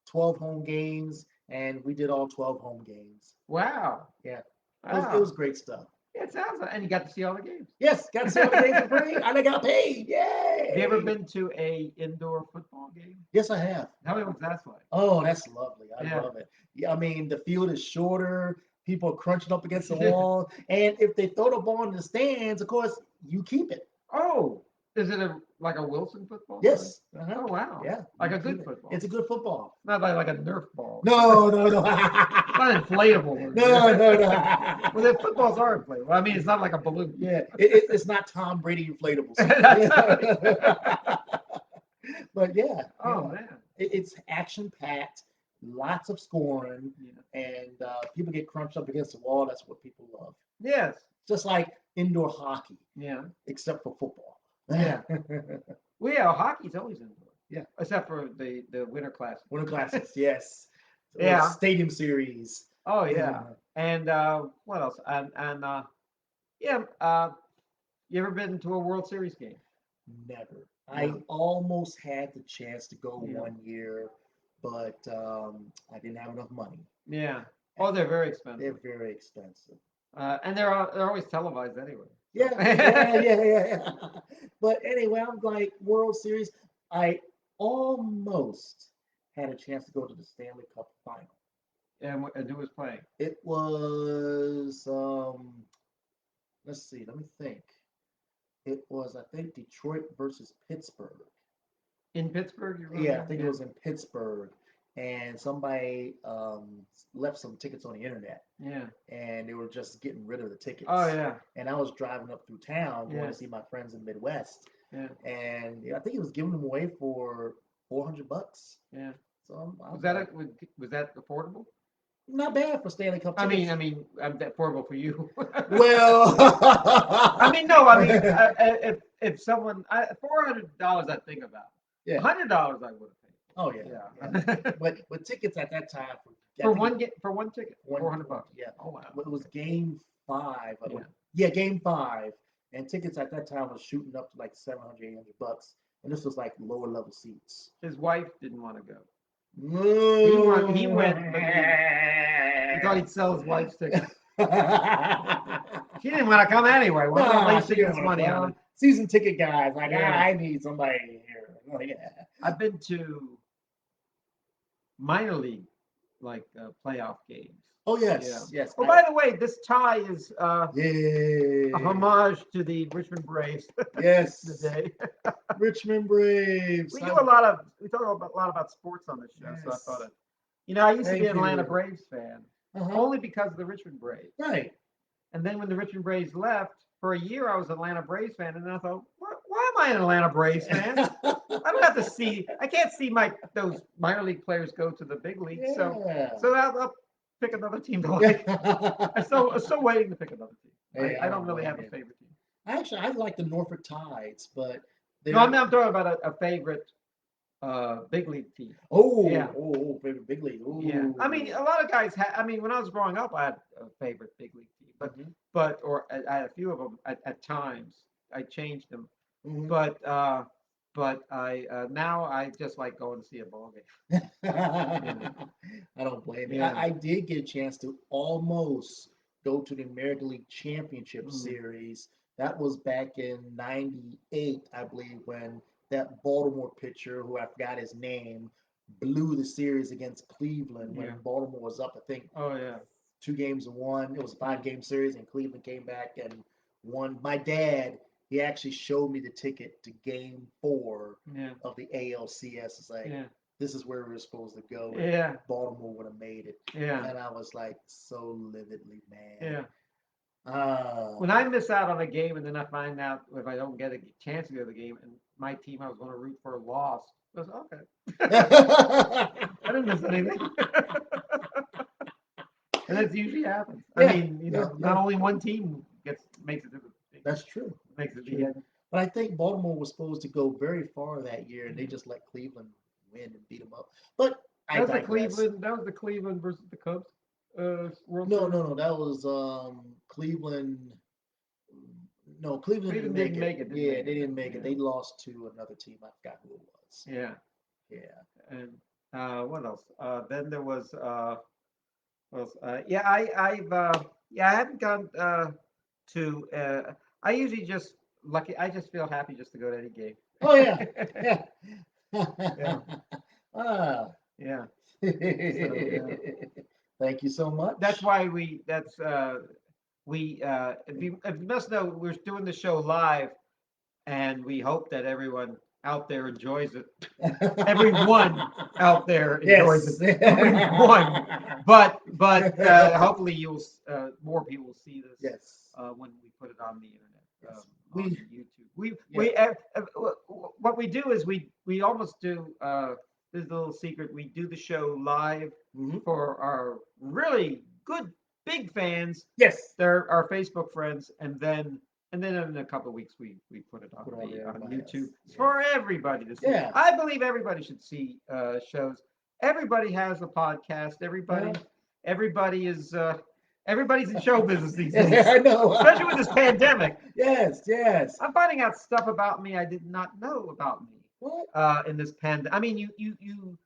12 home games, and we did all 12 home games. Wow. Yeah. Wow. It was great stuff. Yeah, it sounds like, and you got to see all the games. Yes, got to see all the games for free, and I got paid. Yay! Have you ever been to a indoor football game? Yes, I have. Tell me what that's like. Oh, that's lovely. I Yeah. love it. Yeah, I mean, the field is shorter. People are crunching up against the wall, and if they throw the ball in the stands, of course, you keep it. Oh, is it like a Wilson football? Yes. Oh, wow. Yeah. Like you a keep good it. football. It's a good football. Not like a Nerf ball. No. It's not inflatable. No. Well, the footballs are inflatable. I mean, it's not like a balloon. Yeah, it's not Tom Brady inflatables. But yeah. Oh, man. It's action packed, lots of scoring, Yeah. and people get crunched up against the wall. That's what people love. Yes. Just like indoor hockey, Yeah. except for football. Yeah. Well, yeah, hockey's always indoor. Yeah. Except for the Winter Classic. Winter Classics, yes. Yeah. Stadium Series. Oh, yeah. And what else? Yeah. You ever been to a World Series game? Never. No. I almost had the chance to go Yeah. one year, but I didn't have enough money. Yeah. Oh, they're very expensive. They're very expensive. And they're always televised anyway. Yeah. But anyway, I'm like World Series. I almost had a chance to go to the Stanley Cup final. And who was playing? It was let's see, let me think. It was I think Detroit versus Pittsburgh. In Pittsburgh, you remember? Yeah, I think it was in Pittsburgh, and somebody left some tickets on the internet, Yeah. and they were just getting rid of the tickets. Oh, yeah. And I was driving up through town going Yeah. to see my friends in the Midwest, Yeah. and I think he was giving them away for $400. Yeah. So Was that affordable? not bad for Stanley Cup I tickets. mean, affordable for you. Well, no. I mean, if someone $400, I'd think about. Yeah. $100, I would have paid. Oh yeah. But tickets at that time For one ticket, One- $400. yeah. Oh, wow. It was Game 5. Yeah. Game 5, and tickets at that time was shooting up to like $700, $800, and this was like lower level seats. His wife didn't want to go. No. He went, but he thought he'd sell his wife's ticket. She didn't want to come anyway. Why not waste she tickets didn't money wanna on come. it? Season ticket guys, like Yeah. I need somebody here. Oh, yeah. I've been to minor league playoff games. Oh yes. Oh, by the way, this tie is yeah. a homage to the Richmond Braves Yes. today. Richmond Braves. We talk a lot about sports on this show, so I Yes. thought I used to be Thank an Atlanta you. Braves fan, Uh-huh. only because of the Richmond Braves. Right. And then when the Richmond Braves left, for a year I was an Atlanta Braves fan, and then I thought, why am I an Atlanta Braves fan? I don't have to see. I can't see those minor league players go to the big leagues. Yeah. So I'll pick another team to like. I'm still waiting to pick another team. I don't really have a favorite team. Actually, I like the Norfolk Tides, but No, they're I'm talking about a favorite big league team. oh, Yeah. favorite big league. Yeah, I mean, Ooh. a lot of guys. I mean, when I was growing up, I had a favorite big league team, Mhm, or I had a few of them at times. I changed them, mhm. but I now I just like going to see a ball game. Yeah, I don't blame you. yeah, I did get a chance to almost go to the American League Championship mm, Series. That was back in '98, I believe, when that Baltimore pitcher, who I forgot his name, blew the series against Cleveland when yeah. Baltimore was up, I think, Oh yeah, 2 games to 1. It was a yeah, five-game series, and Cleveland came back and won. My dad, he actually showed me the ticket to Game 4 yeah, of the ALCS. It's like, yeah, this is where we were supposed to go if yeah, Baltimore would have made it. yeah, And I was like so lividly mad. yeah. Ah. When I miss out on a game and then I find out if I don't get a chance to go to the game and my team I was going to root for lost, I was okay. I didn't miss anything. And that usually happens. I Yeah, mean, yeah, not yeah. only one team makes it to the That's true. makes That's it the true. end. But I think Baltimore was supposed to go very far that year, and they Yeah. just let Cleveland win and beat them up. But I That was the digress. Cleveland. That was the Cleveland versus the Cubs World No, Series. no, no. That was Cleveland. No, Cleveland didn't Cleveland make didn't it. make it. Didn't Yeah, make they it. didn't make it. Yeah, They lost to another team. I forgot who it was. yeah. Yeah. And what else? Then there was what else? Yeah, I haven't gone to. I usually just lucky. I just feel happy just to go to any game. Oh yeah, yeah. Yeah, Ah. yeah. So yeah. Thank you so That's much. why we if you must know we're doing the show live and we hope that everyone out there enjoys it. Everyone out there enjoys it. Yes. Everyone, but hopefully you'll more people will see this Yes. when we put it on the internet, Yes. on We. YouTube. Yeah. What we do is we almost do this is a little secret. We do the show live Mhm. for our really good big fans. Yes. They're our Facebook friends, and then in a couple of weeks we put it on Put on to the on everybody YouTube else. it's Yeah. for everybody to see. Yeah. I believe everybody should see shows. Everybody has a podcast. Uh, Everybody is everybody's in show business these yeah, days, I know. especially with this pandemic. Yes. Yes. I'm finding out stuff about me I did not know about me What? in this pandemic. I mean, you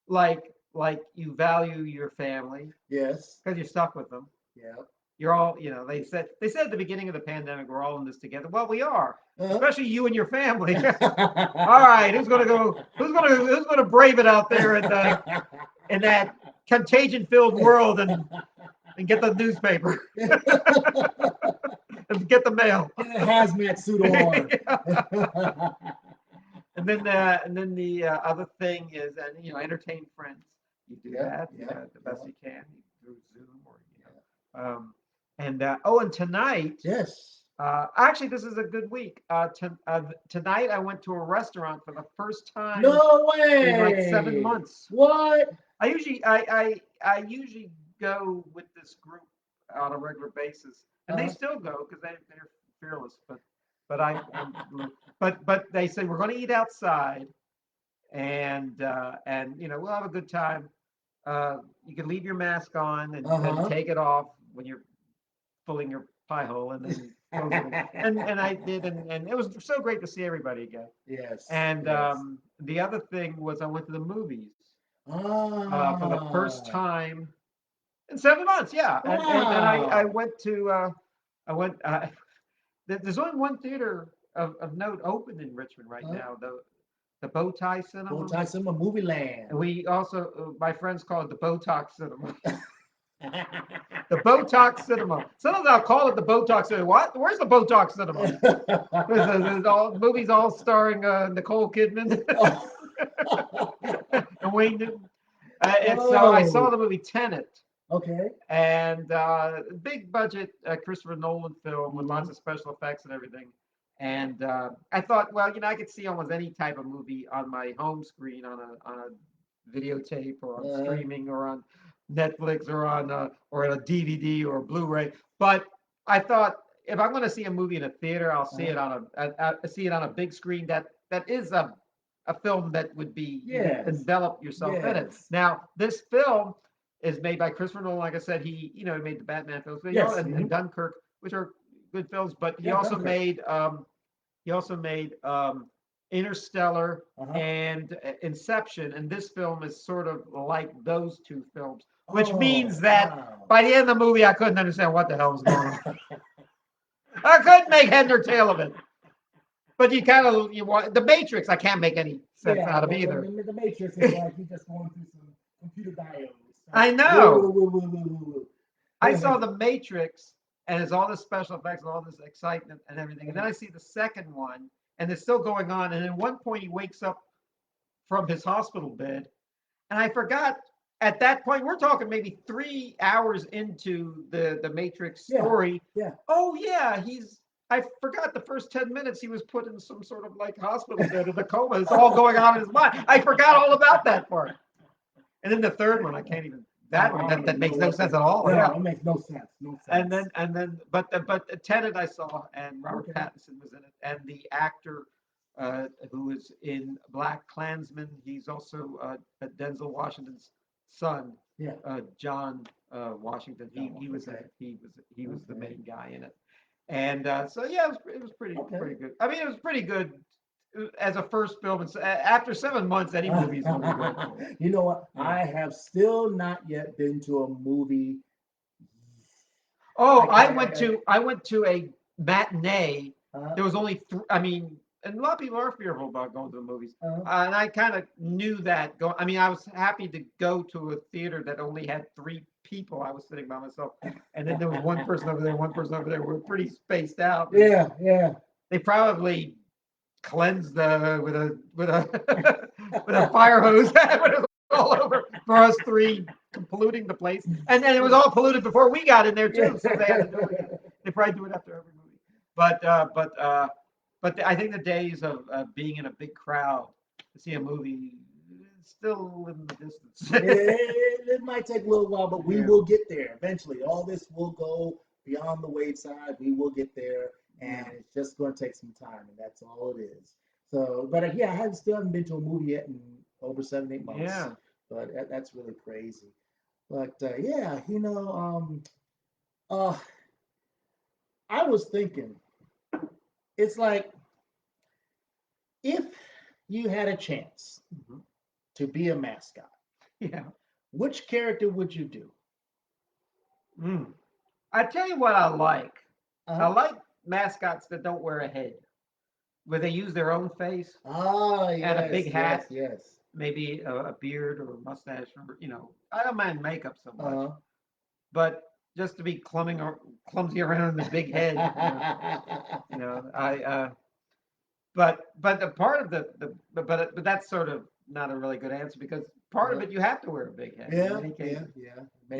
like you value your family Yes. because you're stuck with them. Yeah. You're all, they said at the beginning of the pandemic, we're all in this together. Well, we are, Uh-huh. especially you and your family. All right, who's gonna go? Who's gonna brave it out there in that contagion-filled world and get the newspaper and get the mail. Get a hazmat suit on. And then the other thing is, and entertain friends. You do Yeah. that Yeah. the best Yeah. you can through Zoom or Yeah. and tonight. Yes. Actually, this is a good week. Tonight, I went to a restaurant for the first time No in like seven way. months. What? I usually go with this group on a regular basis, and they Uh-huh. still go because they're fearless. But but they say we're going to eat outside, and we'll have a good time. You can leave your mask on and then Uh-huh. take it off when you're filling your pie hole and then close it. And I did, and it was so great to see everybody again. Yes. And Yes. the other thing was I went to the movies for the first Ah. time in 7 months. Yeah, and I Wow. went to I went. There's only one theater of note open in Richmond right Huh? now, the Bow Tie Cinema. Bowtie Cinema Movie And Land. we also, my friends call it the Botox Cinema. The Botox Cinema. Sometimes I'll call it the Botox Cinema. What? Where's the Botox Cinema? There's all movies all starring Nicole Kidman Oh. and Wayne Newton. So I saw Oh. the movie Tenet, Okay. and big budget Christopher Nolan film with lots Mm-hmm. of special effects and everything. And I thought, well, I could see almost any type of movie on my home screen on a videotape or on Uh, streaming or on Netflix or on a DVD or a Blu-ray. But I thought if I'm going to see a movie in a theater, I'll see it on see it on a big screen. That is a film that would be you Yes. envelop yourself in it. Yes. Now, this film is made by Christopher Nolan. Like I said, he made the Batman films, but Yes. and Dunkirk, which are good films. But he Yeah, also Dunkirk. made Interstellar and Inception, and this film is sort of like those two films, which means that by the end of the movie, I couldn't understand what the hell was going on. I couldn't make head nor tail of it. But you want the Matrix. I can't make any sense out of either. The Matrix is like he's just going through some computer diodes. I know. Woo. I saw the Matrix, and it's all this special effects and all this excitement and everything. And then I see the second one, and it's still going on. And at one point, he wakes up from his hospital bed, and I forgot. At that point, we're talking maybe 3 hours into the Matrix story. Yeah. Oh yeah, I forgot the first 10 minutes he was put in some sort of like hospital bed in a coma. It's all going on in his mind. I forgot all about that part. And then the third one, I can't even. That makes no sense at all. No, Yeah, it makes no sense. No sense. and then, but Tenet I saw, and Robert Pattinson was in it, and the actor who is in Black Klansman, he's also Denzel Washington's son. Yeah. John Washington. He was the main guy in it. And so yeah, it was pretty good. I mean, it was pretty good as a first film. And after 7 months, any movie is really good. You know what? Yeah. I have still not yet been to a movie. Oh, I went to a matinee. There was only and a lot of people are fearful about going to the movies. And I kind of knew that. I was happy to go to a theater that only had 3 people. I was sitting by myself, and then there was one person over there, one person over there. We're pretty spaced out. Yeah. They probably cleansed with a fire hose all over for us 3 polluting the place, and then it was all polluted before we got in there too. So they had to do it again. They probably do it after every movie. But I think the days of being in a big crowd to see a movie still in the distance. It might take a little while, but we will get there eventually. All this will go beyond the wayside. We will get there, and it's just going to take some time, and that's all it is. So, but I still haven't been to a movie yet in over 7-8 months. Yeah. But that's really crazy. But I was thinking, it's like if you had a chance to be a mascot, which character would you do? I tell you what I like. I like mascots that don't wear a head, where they use their own face and a big hat. Yes. Maybe a beard or a mustache, or I don't mind makeup so much, but just to be clumsy around in the big head, But the part of but that's sort of not a really good answer, because part of it you have to wear a big head. In many cases. You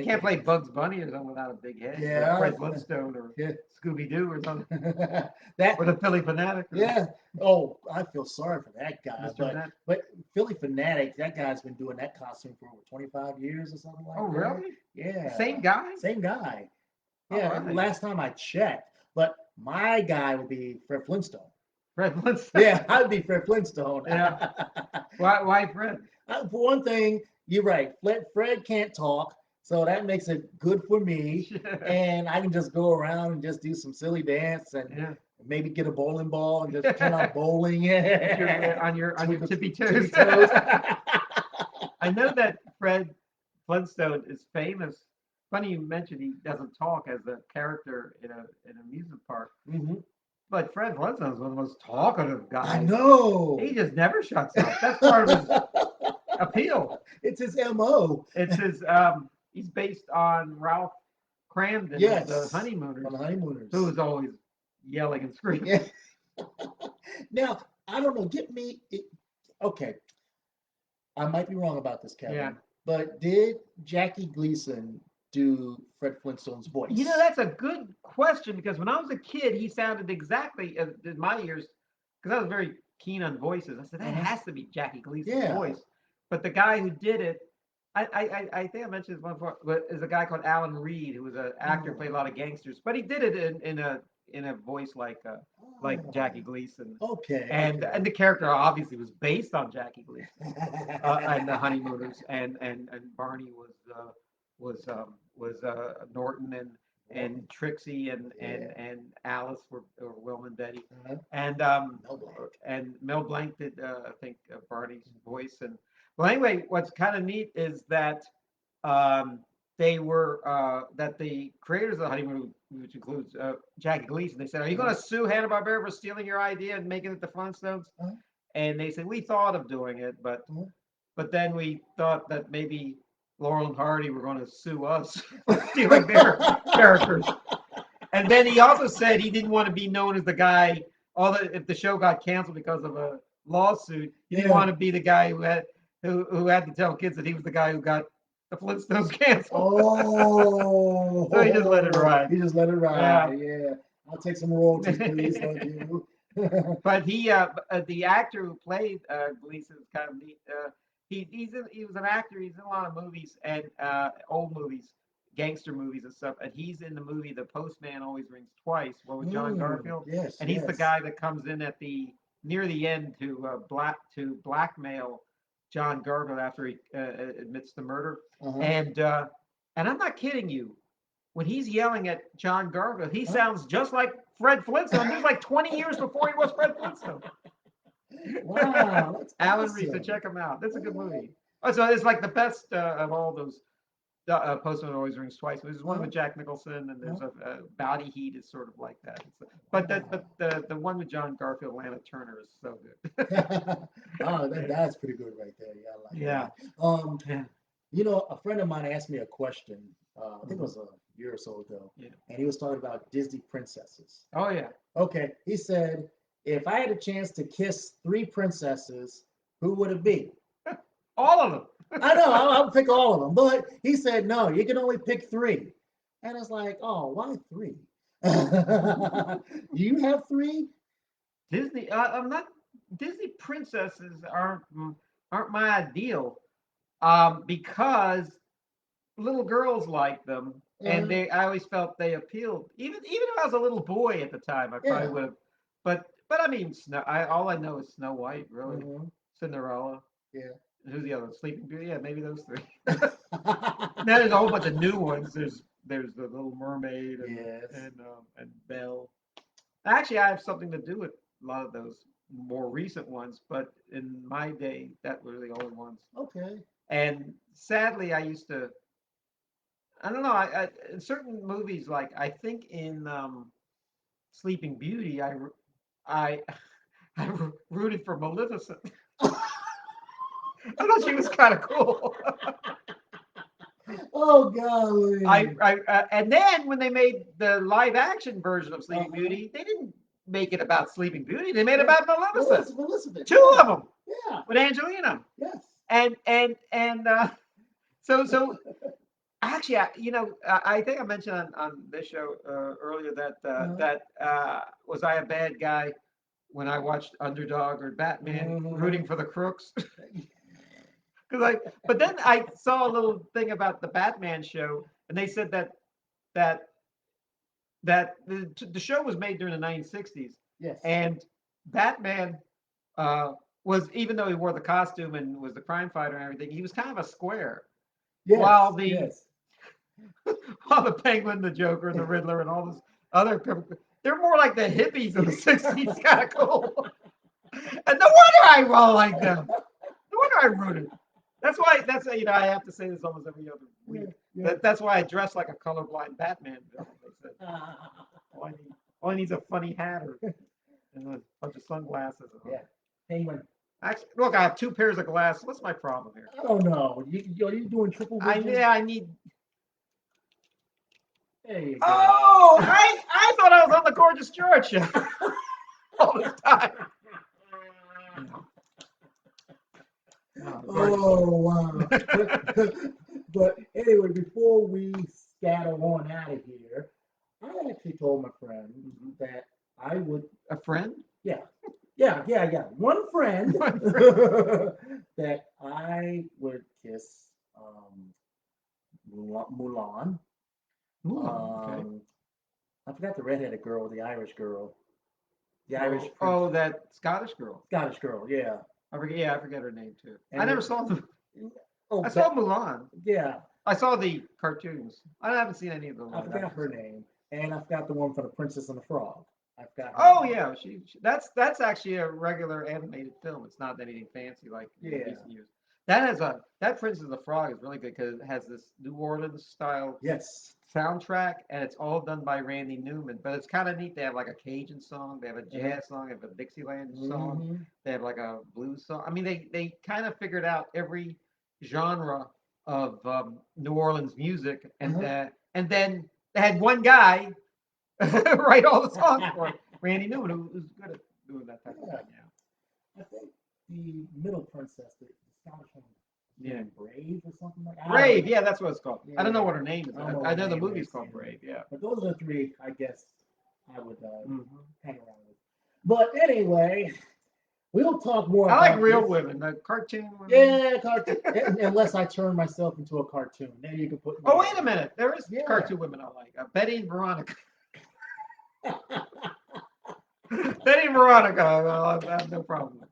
can't play Bugs Bunny or something without a big head. Yeah. Fred Flintstone or Scooby Doo or something. Or the Philly Fanatic. Oh, I feel sorry for that guy. But Philly Fanatic, that guy's been doing that costume for over 25 years or something like that. Oh, really? Yeah. Same guy? Same guy. Yeah. Right. Last time I checked. But my guy would be Fred Flintstone. Fred Flintstone. Yeah, I'd be Fred Flintstone. Yeah. Why Fred? For one thing, you're right. Fred can't talk, so that makes it good for me. And I can just go around and just do some silly dance and maybe get a bowling ball and just turn out bowling. on your tippy toes. I know that Fred Flintstone is famous. Funny you mentioned he doesn't talk as a character in an amusement park. But Fred Flintstone is one of the most talkative guys. I know. He just never shuts up. That's part of his appeal. It's his MO. It's his. He's based on Ralph Cramden, the Honeymooners. On the Honeymooners. Who was always yelling and screaming. Yeah. Now, I don't know. Okay. I might be wrong about this, Kevin. Yeah. But did Jackie Gleason do Fred Flintstone's voice? That's a good question, because when I was a kid, he sounded exactly in my ears, because I was very keen on voices. I said, that has to be Jackie Gleason's voice. But the guy who did it, I think I mentioned this one before, but is a guy called Alan Reed, who was an actor, played a lot of gangsters. But he did it in a in a voice like Jackie Gleason, Okay. and the character obviously was based on Jackie Gleason and the Honeymooners, and Barney was Norton, and Trixie and Alice were Wilma and Betty, Uh-huh. and No Blanc. and Mel Blanc did I think Barney's voice. And well, anyway, what's kind of neat is that um, they were that the creators of the Honeymoon, which includes Jackie Gleason, they said, "Are you going to sue Hanna-Barbera for stealing your idea and making it the Flintstones?" Uh-huh. And they said, "We thought of doing it, Uh-huh. but then we thought that maybe Laurel and Hardy were going to sue us for stealing their characters." And then he also said he didn't want to be known as the guy. If the show got canceled because of a lawsuit, he didn't want to be the guy who had to tell kids that he was the guy who got the Flintstones canceled. Oh. So he just let it ride. He just let it Yeah. ride. Yeah. I'll take some royalties, please. Thank you. But the actor who played Gleason is kind of neat. He was an actor. He's in a lot of movies and old movies, gangster movies and stuff. And he's in the movie The Postman Always Rings Twice, with John Garfield. Yes. And he's the guy that comes in at near the end to blackmail John Garfield after he admits the murder. Uh-huh. And I'm not kidding you. When he's yelling at John Garfield, he sounds just like Fred Flintstone. He was like 20 years before he was Fred Flintstone. Wow. That's Alan awesome. Reed, so check him out. That's a good movie. Oh, so it's like the best of all those. Postman Always Rings Twice. There's one with Jack Nicholson, and there's a Body Heat is sort of like that. But the one with John Garfield, Lana Turner is so good. Oh, that's pretty good right there. Yeah, I like Yeah. that. Yeah. You know, a friend of mine asked me a question. I think it was a year or so ago, and he was talking about Disney princesses. Oh yeah. Okay, he said, if I had a chance to kiss 3 princesses, who would it be? All of them. I know, I'll pick all of them, but he said, no, you can only pick 3. And it's like, oh, why 3? Do you have 3? Disney. I'm not. Disney princesses aren't my ideal. Because little girls like them, and I always felt they appealed. Even if I was a little boy at the time, I probably would have. But I mean, all I know is Snow White, really. Cinderella. Yeah. Who's the other one? Sleeping Beauty. Yeah, maybe those 3. Now there's a whole bunch of new ones. There's the Little Mermaid and Belle. Actually, I have something to do with a lot of those more recent ones, but in my day, that were the only ones. Okay. And sadly, I used to. I don't know. In certain movies, like I think in Sleeping Beauty, I rooted for Maleficent. I thought she was kind of cool. Oh golly! And then when they made the live action version of Sleeping Beauty, they didn't make it about Sleeping Beauty. They made it about Maleficent. Maleficent. 2 of them. Yeah. With Angelina. Yes. And so actually, I think I mentioned on this show earlier that was I a bad guy when I watched Underdog or Batman rooting for the crooks? But then I saw a little thing about the Batman show, and they said that the show was made during the 1960s. Yes. And Batman was, even though he wore the costume and was the crime fighter and everything, he was kind of a square. Yes. While the Penguin, the Joker, and the Riddler, and all those other, they're more like the hippies of the 60s, kind of cool. And no wonder I roll like them. No wonder I rooted. That's I have to say this almost every other week. That's why I dress like a colorblind Batman villain. They said all I need is a funny hat and a bunch of sunglasses. Yeah, Penguin. Actually, look, I have 2 pairs of glasses. What's my problem here? I don't know. Are you doing triple vision? I need. There you go. Oh, I thought I was on the Gorgeous George show all this time. Oh wow! But anyway, before we scatter on out of here, I actually told my friend that I would. A friend? Yeah. One friend that I would kiss Mulan. Okay. I forgot the redheaded girl, the Irish girl, the Irish Oh, that Scottish girl. Scottish girl. Yeah. I forget. Yeah, I forget her name too. And I never saw the. Oh, I saw Mulan. Yeah. I saw the cartoons. I haven't seen any of them. I forgot her name, and I forgot the one for the Princess and the Frog. I forgot. Oh yeah, that's actually a regular animated film. It's not anything fancy like recent years. That Princess and the Frog is really good because it has this New Orleans style soundtrack, and it's all done by Randy Newman. But it's kind of neat. They have like a Cajun song, they have a jazz song, they have a Dixieland song, they have like a blues song. I mean, they kind of figured out every genre of New Orleans music, and then they had one guy write all the songs for it. Randy Newman, who's good at doing that type of thing. Yeah. I think the middle princess, the Scottish one, Brave or something like that. Brave, yeah, that's what it's called. I don't know what her name is. I know the movie's called Brave, yeah. But those are the three, I guess, I would hang around with. But anyway, we'll talk more about like real women, the cartoon women. Yeah, cartoon. Unless I turn myself into a cartoon. Then you can put. Oh, wait a minute. There is cartoon women I like. Betty and Veronica. Betty and Veronica, I have no problem with.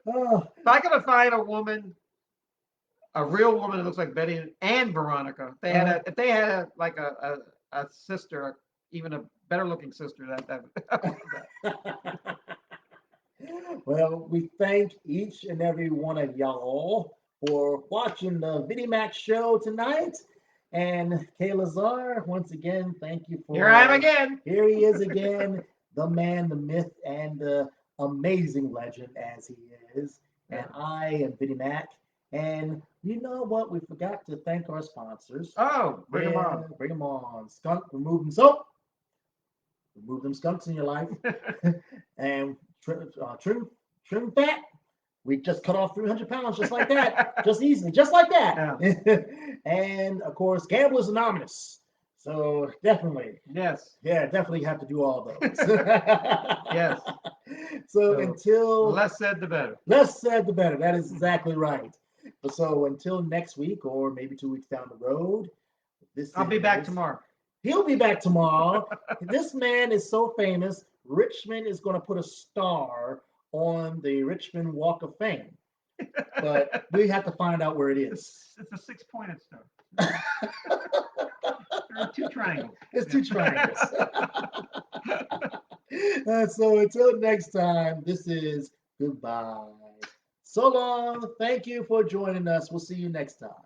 If I could find a woman, a real woman that looks like Betty and Veronica, if they had a sister, even a better looking sister, that. Well, we thank each and every one of y'all for watching the Vinny Mac Show tonight. And Kaye Lazar, once again, thank you for. Here I am again. Here he is again, the man, the myth, and the amazing legend as he is. And I am Vinny Mac. And you know what? We forgot to thank our sponsors. Oh, bring them on. Bring them on. Skunk removing soap. Remove them skunks in your life. And trim fat. We just cut off 300 pounds just like that. Just easily, just like that. Yeah. And of course, Gamblers Anonymous. So definitely. Yes. Yeah, definitely have to do all those. Yes. So until. Less said, the better. Less said, the better. That is exactly right. So until next week, or maybe 2 weeks down the road. I'll be back tomorrow. He'll be back tomorrow. This man is so famous. Richmond is going to put a star on the Richmond Walk of Fame. But we have to find out where it is. It's a 6-pointed star. There are 2 triangles. It's 2 triangles. So until next time, this is goodbye. So long. Thank you for joining us. We'll see you next time.